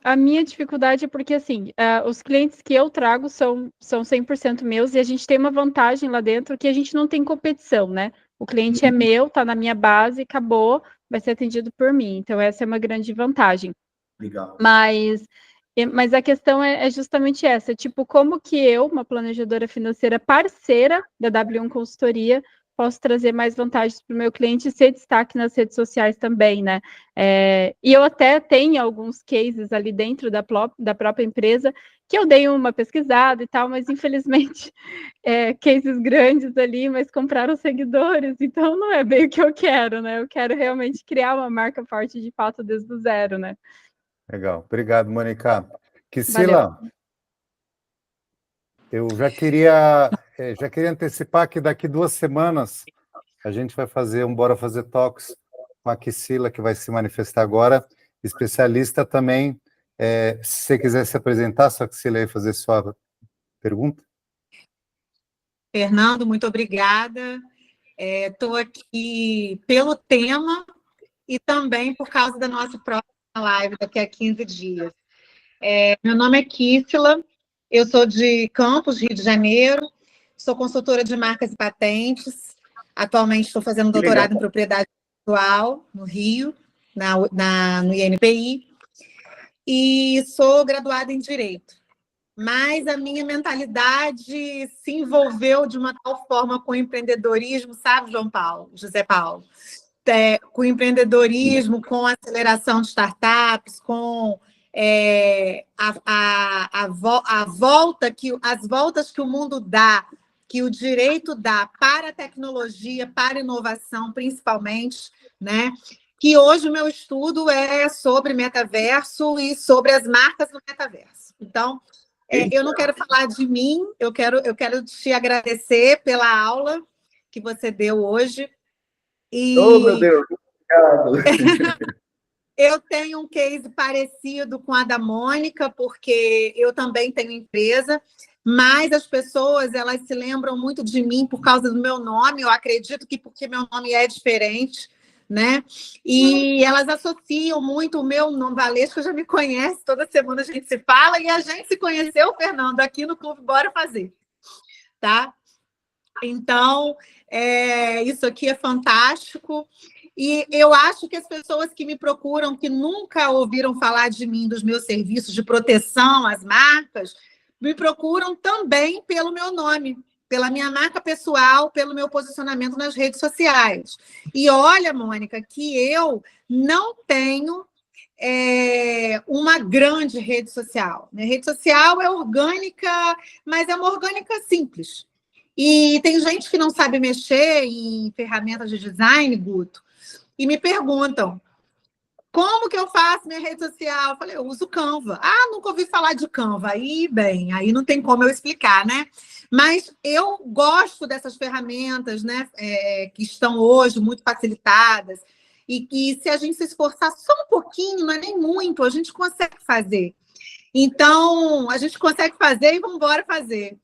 A minha dificuldade é porque, assim, os clientes que eu trago são 100% meus e a gente tem uma vantagem lá dentro que a gente não tem competição, né? O cliente é meu, tá na minha base, acabou, vai ser atendido por mim. Então, essa é uma grande vantagem. Legal. Mas a questão é justamente essa, tipo, como que eu, uma planejadora financeira parceira da W1 Consultoria, posso trazer mais vantagens para o meu cliente e ser destaque nas redes sociais também, né? E eu até tenho alguns cases ali dentro da própria empresa que eu dei uma pesquisada e tal, mas infelizmente cases grandes ali, mas compraram seguidores, então não é bem o que eu quero, né? Eu quero realmente criar uma marca forte de fato desde o zero, né? Legal. Obrigado, Mônica. Kisila, eu já queria antecipar que daqui 2 semanas a gente vai fazer um Bora Fazer Talks com a Kisila, que vai se manifestar agora, especialista também. Se você quiser se apresentar, só Kisila aí fazer sua pergunta. Fernando, muito obrigada. Estou aqui pelo tema e também por causa da nossa próxima live daqui a 15 dias. Meu nome é Kisila, eu sou de Campos, Rio de Janeiro, sou consultora de marcas e patentes, atualmente estou fazendo doutorado em propriedade intelectual no Rio, no INPI, e sou graduada em Direito. Mas a minha mentalidade se envolveu de uma tal forma com o empreendedorismo, sabe, José Paulo? Com o empreendedorismo, com a aceleração de startups, com as voltas que o mundo dá, que o direito dá para a tecnologia, para a inovação, principalmente, né? Que hoje o meu estudo é sobre metaverso e sobre as marcas no metaverso. Então, eu não quero falar de mim, eu quero te agradecer pela aula que você deu hoje. Oh, meu Deus, obrigado. Eu tenho um case parecido com a da Mônica, porque eu também tenho empresa, mas as pessoas elas se lembram muito de mim por causa do meu nome, eu acredito que porque meu nome é diferente, né? E elas associam muito o meu nome, Valesca já me conhece, toda semana a gente se fala, e a gente se conheceu, Fernando, aqui no Clube Bora Fazer, tá? Então, isso aqui é fantástico. E eu acho que as pessoas que me procuram, que nunca ouviram falar de mim, dos meus serviços de proteção às marcas, me procuram também pelo meu nome, pela minha marca pessoal, pelo meu posicionamento nas redes sociais. E olha, Mônica, que eu não tenho uma grande rede social. Minha rede social é orgânica, mas é uma orgânica simples. E tem gente que não sabe mexer em ferramentas de design, Guto, e me perguntam, como que eu faço minha rede social? Eu falei, eu uso Canva. Ah, nunca ouvi falar de Canva. Aí não tem como eu explicar, né? Mas eu gosto dessas ferramentas, né? Que estão hoje muito facilitadas e que se a gente se esforçar só um pouquinho, não é nem muito, a gente consegue fazer. Então, a gente consegue fazer e vamos embora fazer.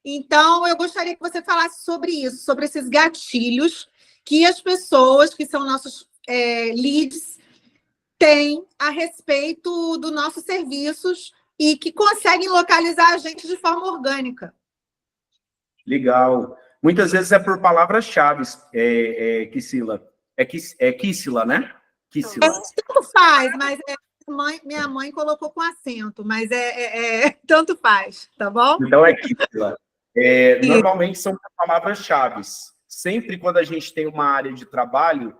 Então, eu gostaria que você falasse sobre isso, sobre esses gatilhos que as pessoas que são nossos leads têm a respeito dos nossos serviços e que conseguem localizar a gente de forma orgânica. Legal. Muitas vezes é por palavras-chave, Kisila. É Kisila, né? Kisila. Tanto faz, mas minha mãe colocou com acento, mas tanto faz, tá bom? Então é que normalmente são palavras-chave. Sempre quando a gente tem uma área de trabalho,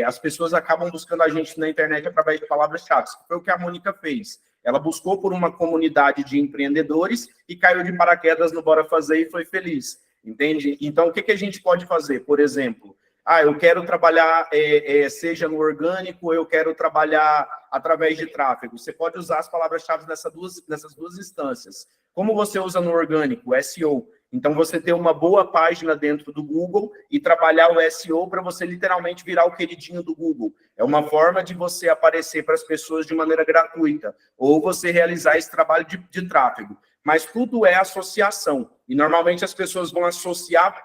as pessoas acabam buscando a gente na internet através de palavras-chave. Foi o que a Mônica fez. Ela buscou por uma comunidade de empreendedores e caiu de paraquedas no Bora Fazer e foi feliz, entende? Então, o que a gente pode fazer? Por exemplo, eu quero trabalhar, seja no orgânico, eu quero trabalhar através de tráfego. Você pode usar as palavras-chave nessas duas instâncias. Como você usa no orgânico? SEO. Então, você ter uma boa página dentro do Google e trabalhar o SEO para você literalmente virar o queridinho do Google. É uma forma de você aparecer para as pessoas de maneira gratuita, ou você realizar esse trabalho de tráfego. Mas tudo é associação. E, normalmente, as pessoas vão associar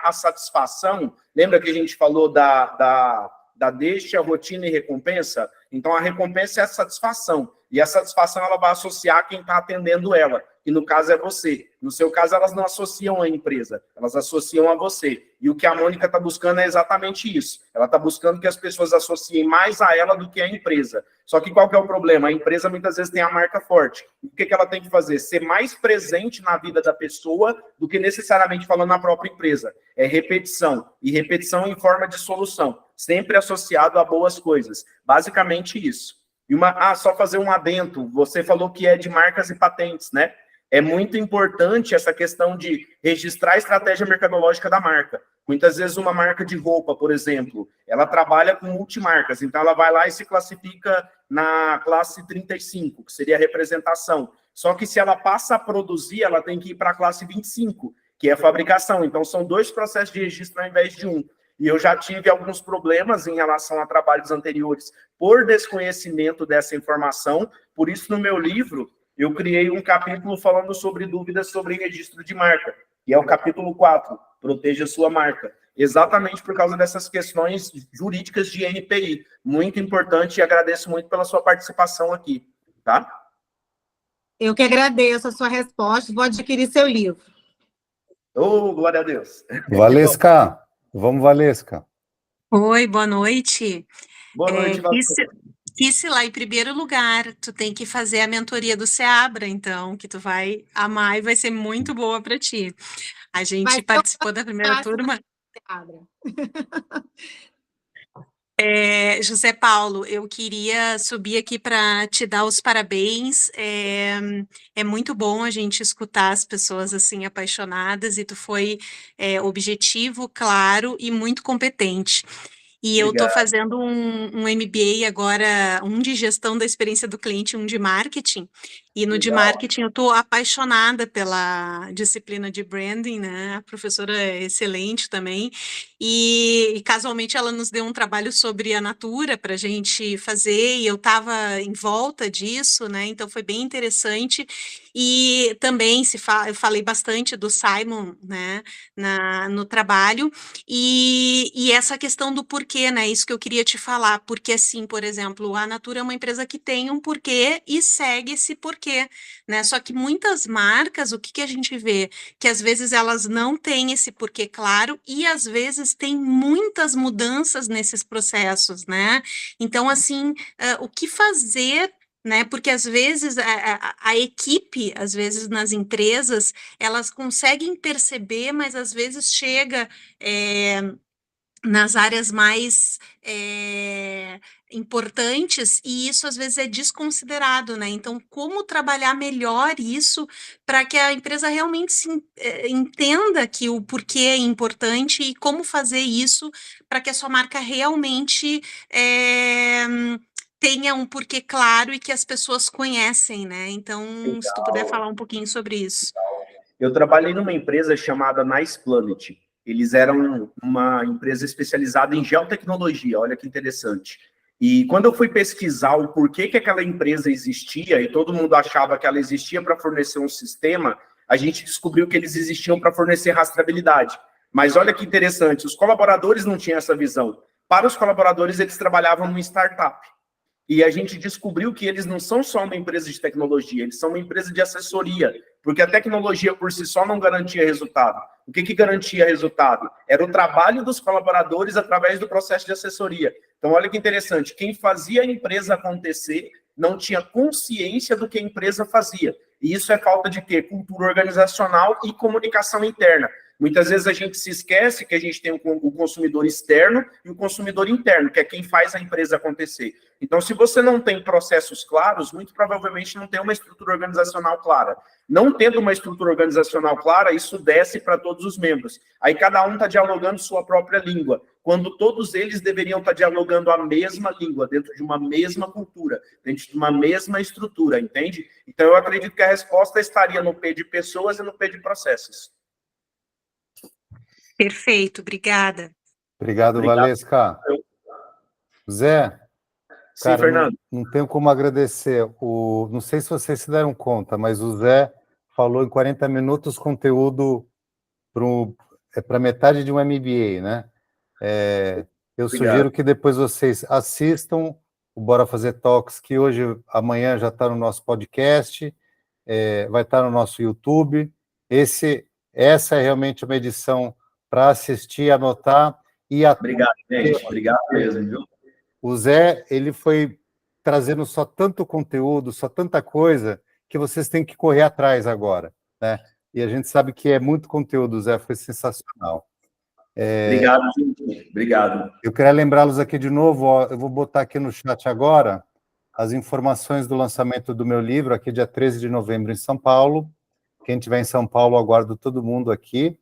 a satisfação. Lembra que a gente falou da deixa, rotina e recompensa? Então, a recompensa é a satisfação. E a satisfação, ela vai associar quem está atendendo ela. Que, no caso, é você. No seu caso, elas não associam a empresa. Elas associam a você. E o que a Mônica está buscando é exatamente isso. Ela está buscando que as pessoas associem mais a ela do que a empresa. Só que qual que é o problema? A empresa, muitas vezes, tem a marca forte. O que ela tem que fazer? Ser mais presente na vida da pessoa do que necessariamente falando na própria empresa. É repetição. E repetição em forma de solução. Sempre associado a boas coisas. Basicamente isso. E só fazer um adendo. Você falou que é de marcas e patentes, né? É muito importante essa questão de registrar a estratégia mercadológica da marca. Muitas vezes uma marca de roupa, por exemplo, ela trabalha com multimarcas, então ela vai lá e se classifica na classe 35, que seria a representação. Só que se ela passa a produzir, ela tem que ir para a classe 25, que é a fabricação. Então são 2 processos de registro ao invés de 1. E eu já tive alguns problemas em relação a trabalhos anteriores por desconhecimento dessa informação. Por isso, no meu livro, eu criei um capítulo falando sobre dúvidas sobre registro de marca, que é o capítulo 4, Proteja Sua Marca. Exatamente por causa dessas questões jurídicas de NPI. Muito importante e agradeço muito pela sua participação aqui, tá? Eu que agradeço a sua resposta. Vou adquirir seu livro. Glória a Deus. Valesca, vamos, Valesca. Oi, boa noite. Boa noite, Valesca. Quis lá, em primeiro lugar, tu tem que fazer a mentoria do Seabra, então, que tu vai amar e vai ser muito boa para ti. A gente participou da primeira turma. José Paulo, eu queria subir aqui para te dar os parabéns. É muito bom a gente escutar as pessoas assim apaixonadas e tu foi objetivo, claro e muito competente. E eu estou fazendo um MBA agora, um de gestão da experiência do cliente, um de marketing. E no de marketing eu estou apaixonada pela disciplina de branding, né? A professora é excelente também. E casualmente ela nos deu um trabalho sobre a Natura para a gente fazer, e eu estava em volta disso, né? Então foi bem interessante. E também eu falei bastante do Simon, né? No trabalho. E essa questão do porquê, né? Isso que eu queria te falar. Porque, assim, por exemplo, a Natura é uma empresa que tem um porquê e segue esse porquê, né? Só que muitas marcas, o que a gente vê? Que às vezes elas não têm esse porquê claro e às vezes tem muitas mudanças nesses processos, né? Então, assim, o que fazer, né? Porque às vezes a equipe, às vezes nas empresas, elas conseguem perceber, mas às vezes chega nas áreas mais importantes e isso às vezes é desconsiderado, né? Então, como trabalhar melhor isso para que a empresa realmente entenda que o porquê é importante e como fazer isso para que a sua marca realmente tenha um porquê claro e que as pessoas conhecem, né? Então, legal. Se tu puder falar um pouquinho sobre isso. Eu trabalhei numa empresa chamada Nice Planet. Eles eram uma empresa especializada em geotecnologia, olha que interessante. E quando eu fui pesquisar o porquê que aquela empresa existia, e todo mundo achava que ela existia para fornecer um sistema, a gente descobriu que eles existiam para fornecer rastreabilidade. Mas olha que interessante, os colaboradores não tinham essa visão. Para os colaboradores, eles trabalhavam numa startup. E a gente descobriu que eles não são só uma empresa de tecnologia, eles são uma empresa de assessoria, porque a tecnologia por si só não garantia resultado. O que garantia resultado? Era o trabalho dos colaboradores através do processo de assessoria. Então, olha que interessante, quem fazia a empresa acontecer não tinha consciência do que a empresa fazia. E isso é falta de quê? Cultura organizacional e comunicação interna. Muitas vezes a gente se esquece que a gente tem o consumidor externo e o consumidor interno, que é quem faz a empresa acontecer. Então, se você não tem processos claros, muito provavelmente não tem uma estrutura organizacional clara. Não tendo uma estrutura organizacional clara, isso desce para todos os membros. Aí cada um está dialogando sua própria língua, quando todos eles deveriam estar dialogando a mesma língua, dentro de uma mesma cultura, dentro de uma mesma estrutura, entende? Então, eu acredito que a resposta estaria no P de pessoas e no P de processos. Perfeito, obrigada. Obrigado, Valesca. Zé, Sim, cara, Fernando. não tenho como agradecer. Não sei se vocês se deram conta, mas o Zé falou em 40 minutos conteúdo para metade de um MBA, né? Eu sugiro que depois vocês assistam o Bora Fazer Talks, que hoje, amanhã já está no nosso podcast, vai estar no nosso YouTube. Essa é realmente uma edição para assistir, anotar e Obrigado, gente. Obrigado mesmo, viu? O Zé, ele foi trazendo só tanto conteúdo, só tanta coisa, que vocês têm que correr atrás agora, né? E a gente sabe que é muito conteúdo, Zé, foi sensacional. Obrigado, gente. Obrigado. Eu queria lembrá-los aqui de novo, ó, eu vou botar aqui no chat agora as informações do lançamento do meu livro, aqui dia 13 de novembro em São Paulo. Quem estiver em São Paulo, aguardo todo mundo aqui,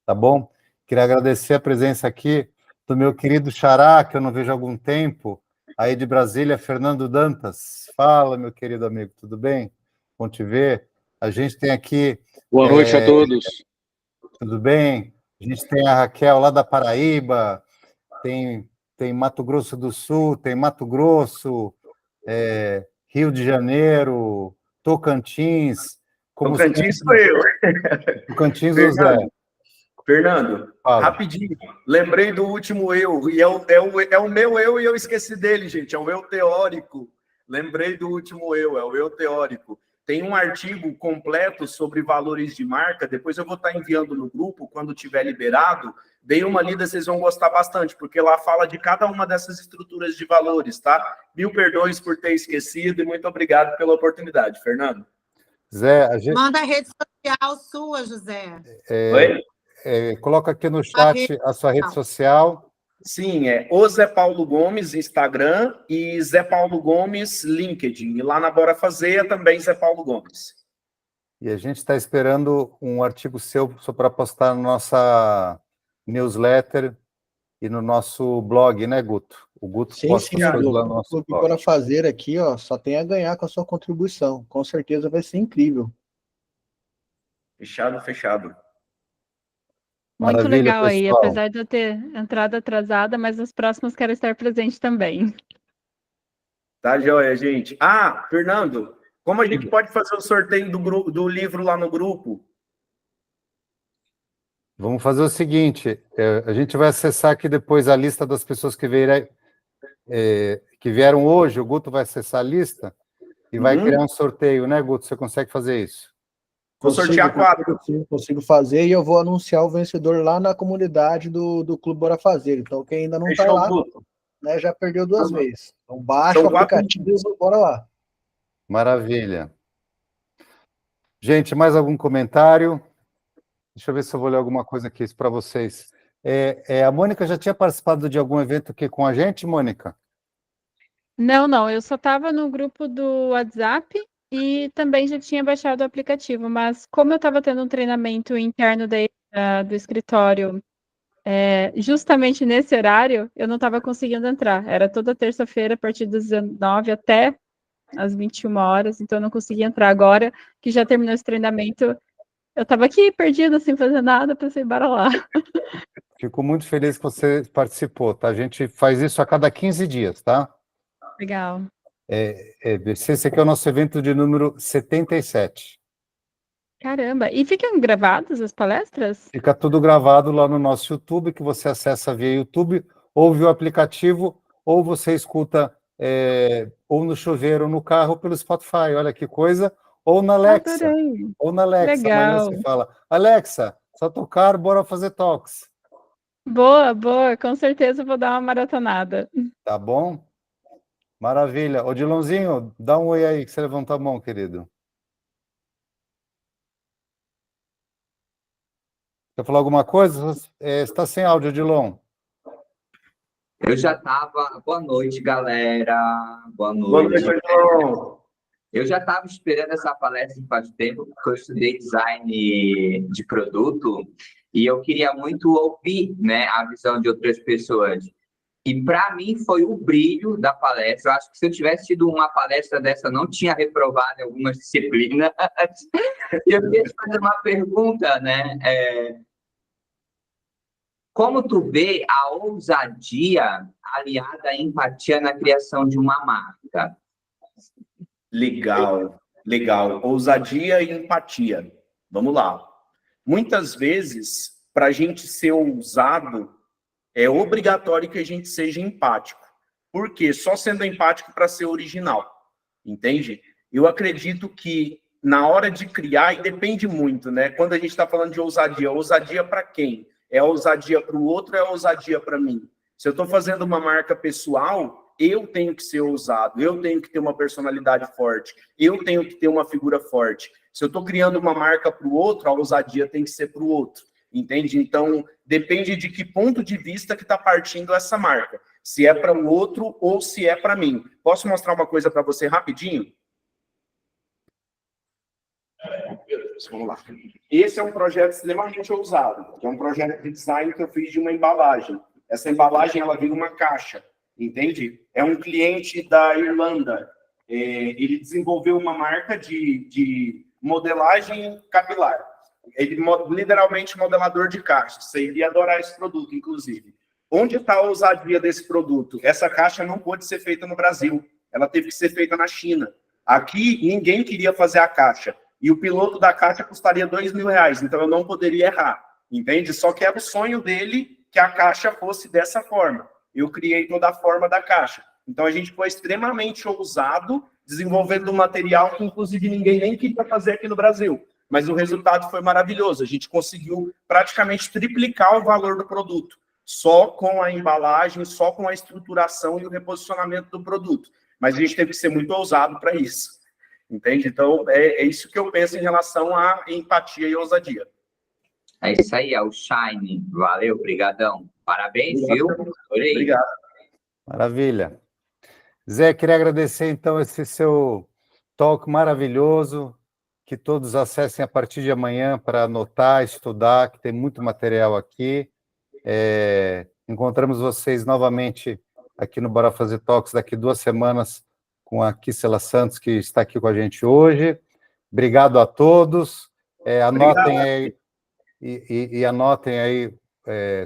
tá bom? Queria agradecer a presença aqui do meu querido xará, que eu não vejo há algum tempo, aí de Brasília, Fernando Dantas. Fala, meu querido amigo, tudo bem? Bom te ver. A gente tem aqui... Boa noite a todos. Tudo bem? A gente tem a Raquel lá da Paraíba, tem Mato Grosso do Sul, tem Mato Grosso, Rio de Janeiro, Tocantins. Tocantins sou eu. Tocantins o Zé. Fernando, Fala. Rapidinho, lembrei do último eu, e é o meu eu e eu esqueci dele, gente, é o eu teórico. Lembrei do último eu, é o eu teórico. Tem um artigo completo sobre valores de marca, depois eu vou estar enviando no grupo, quando tiver liberado. Dei uma lida, vocês vão gostar bastante, porque lá fala de cada uma dessas estruturas de valores, tá? Mil perdões por ter esquecido e muito obrigado pela oportunidade, Fernando. Zé, a gente... Manda a rede social sua, José. Oi? Coloca aqui no chat a sua rede social. Sim, o Zé Paulo Gomes, Instagram, e Zé Paulo Gomes, LinkedIn. E lá na Bora Fazer também Zé Paulo Gomes. E a gente está esperando um artigo seu só para postar na nossa newsletter e no nosso blog, né, Guto? O Guto posta as coisas lá no nosso blog. Bora Fazer aqui, ó, só tem a ganhar com a sua contribuição. Com certeza vai ser incrível. Fechado, fechado. Muito Maravilha, legal aí, pessoal. apesar de eu ter entrado atrasada, mas nos próximos quero estar presente também. Tá, joia, gente. Ah, Fernando, como a gente pode fazer o sorteio do livro lá no grupo? Vamos fazer o seguinte, a gente vai acessar aqui depois a lista das pessoas que vieram hoje, o Guto vai acessar a lista e vai criar um sorteio, né, Guto? Você consegue fazer isso? Vou sortear 4. Consigo fazer e eu vou anunciar o vencedor lá na comunidade do Clube Bora Fazer. Então, quem ainda não está lá, né, já perdeu 2 vezes. Então, baixa o aplicativo e bora lá. Maravilha. Gente, mais algum comentário? Deixa eu ver se eu vou ler alguma coisa aqui para vocês. A Mônica já tinha participado de algum evento aqui com a gente, Mônica? Não, eu só estava no grupo do WhatsApp e também já tinha baixado o aplicativo, mas como eu estava tendo um treinamento interno do escritório justamente nesse horário, eu não estava conseguindo entrar. Era toda terça-feira, a partir das 19 até às 21 horas, então eu não conseguia entrar. Agora que já terminou esse treinamento, eu estava aqui perdida, sem fazer nada, pensei, bora lá. Fico muito feliz que você participou, tá? A gente faz isso a cada 15 dias, tá? Legal. Esse aqui é o nosso evento de número 77. Caramba, e ficam gravadas as palestras? Fica tudo gravado lá no nosso YouTube, que você acessa via YouTube, ou via o aplicativo, ou você escuta ou no chuveiro, ou no carro, pelo Spotify, olha que coisa, ou na Alexa. Adorei. Ou na Alexa. Legal. Amanhã você fala, Alexa, só tocar, bora fazer talks. Boa, com certeza vou dar uma maratonada. Tá bom? Maravilha. Odilonzinho, dá um oi aí, que você levantou a mão, querido. Quer falar alguma coisa? Você está sem áudio, Odilon. Eu já estava. Boa noite, galera. Boa Boa noite. noite, João. Eu já estava esperando essa palestra faz tempo, porque eu estudei design de produto e eu queria muito ouvir, né, a visão de outras pessoas. E para mim foi o brilho da palestra. Eu acho que se eu tivesse tido uma palestra dessa, eu não tinha reprovado em algumas disciplinas. E eu queria te fazer uma pergunta, né? Como tu vê a ousadia aliada à empatia na criação de uma marca? Legal, legal. Ousadia e empatia. Vamos lá. Muitas vezes, para a gente ser ousado, é obrigatório que a gente seja empático. Por quê? Só sendo empático para ser original. Entende? Eu acredito que na hora de criar, e depende muito, né? Quando a gente está falando de ousadia para quem? É ousadia para o outro, é ousadia para mim? Se eu estou fazendo uma marca pessoal, eu tenho que ser ousado, eu tenho que ter uma personalidade forte, eu tenho que ter uma figura forte. Se eu estou criando uma marca para o outro, a ousadia tem que ser para o outro, entende? Então, depende de que ponto de vista que está partindo essa marca. Se é para o outro ou se é para mim. Posso mostrar uma coisa para você rapidinho? Vamos lá. Esse é um projeto extremamente ousado, que é um projeto de design que eu fiz de uma embalagem. Essa embalagem, ela vira uma caixa, entende? É um cliente da Irlanda. Ele desenvolveu uma marca de modelagem capilar. Ele literalmente modelador de caixa. Você iria adorar esse produto, inclusive. Onde está a ousadia desse produto? Essa caixa não pôde ser feita no Brasil. Ela teve que ser feita na China. Aqui, ninguém queria fazer a caixa. E o piloto da caixa custaria R$2.000. Então, eu não poderia errar. Entende? Só que era o sonho dele que a caixa fosse dessa forma. Eu criei toda a forma da caixa. Então, a gente foi extremamente ousado, desenvolvendo um material que, inclusive, ninguém nem queria fazer aqui no Brasil. Mas o resultado foi maravilhoso. A gente conseguiu praticamente triplicar o valor do produto, só com a embalagem, só com a estruturação e o reposicionamento do produto. Mas a gente teve que ser muito ousado para isso. Entende? Então, é isso que eu penso em relação à empatia e ousadia. É isso aí, é o Shine. Valeu, brigadão. Parabéns, viu? Adorei. Obrigado. Maravilha. Zé, queria agradecer, então, esse seu talk maravilhoso, que todos acessem a partir de amanhã para anotar, estudar, que tem muito material aqui. Encontramos vocês novamente aqui no Bora Fazer Talks daqui 2 semanas com a Kissela Santos, que está aqui com a gente hoje. Obrigado a todos. Anotem aí, e anotem aí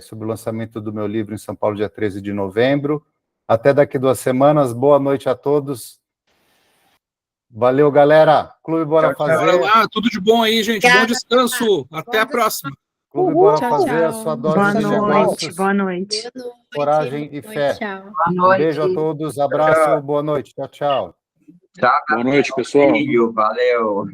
sobre o lançamento do meu livro em São Paulo, dia 13 de novembro. Até daqui 2 semanas. Boa noite a todos. Valeu, galera. Clube Bora Fazer. Bora lá, tudo de bom aí, gente. Bom descanso. Até a próxima. Clube Bora Tchau, Fazer tchau. a sua dose Boa de noite, negócios, boa noite. coragem e fé. Tchau. Boa Um noite. beijo a todos, abraço, boa noite. Tchau, tchau. Tchau, Boa noite, pessoal. filho. Valeu.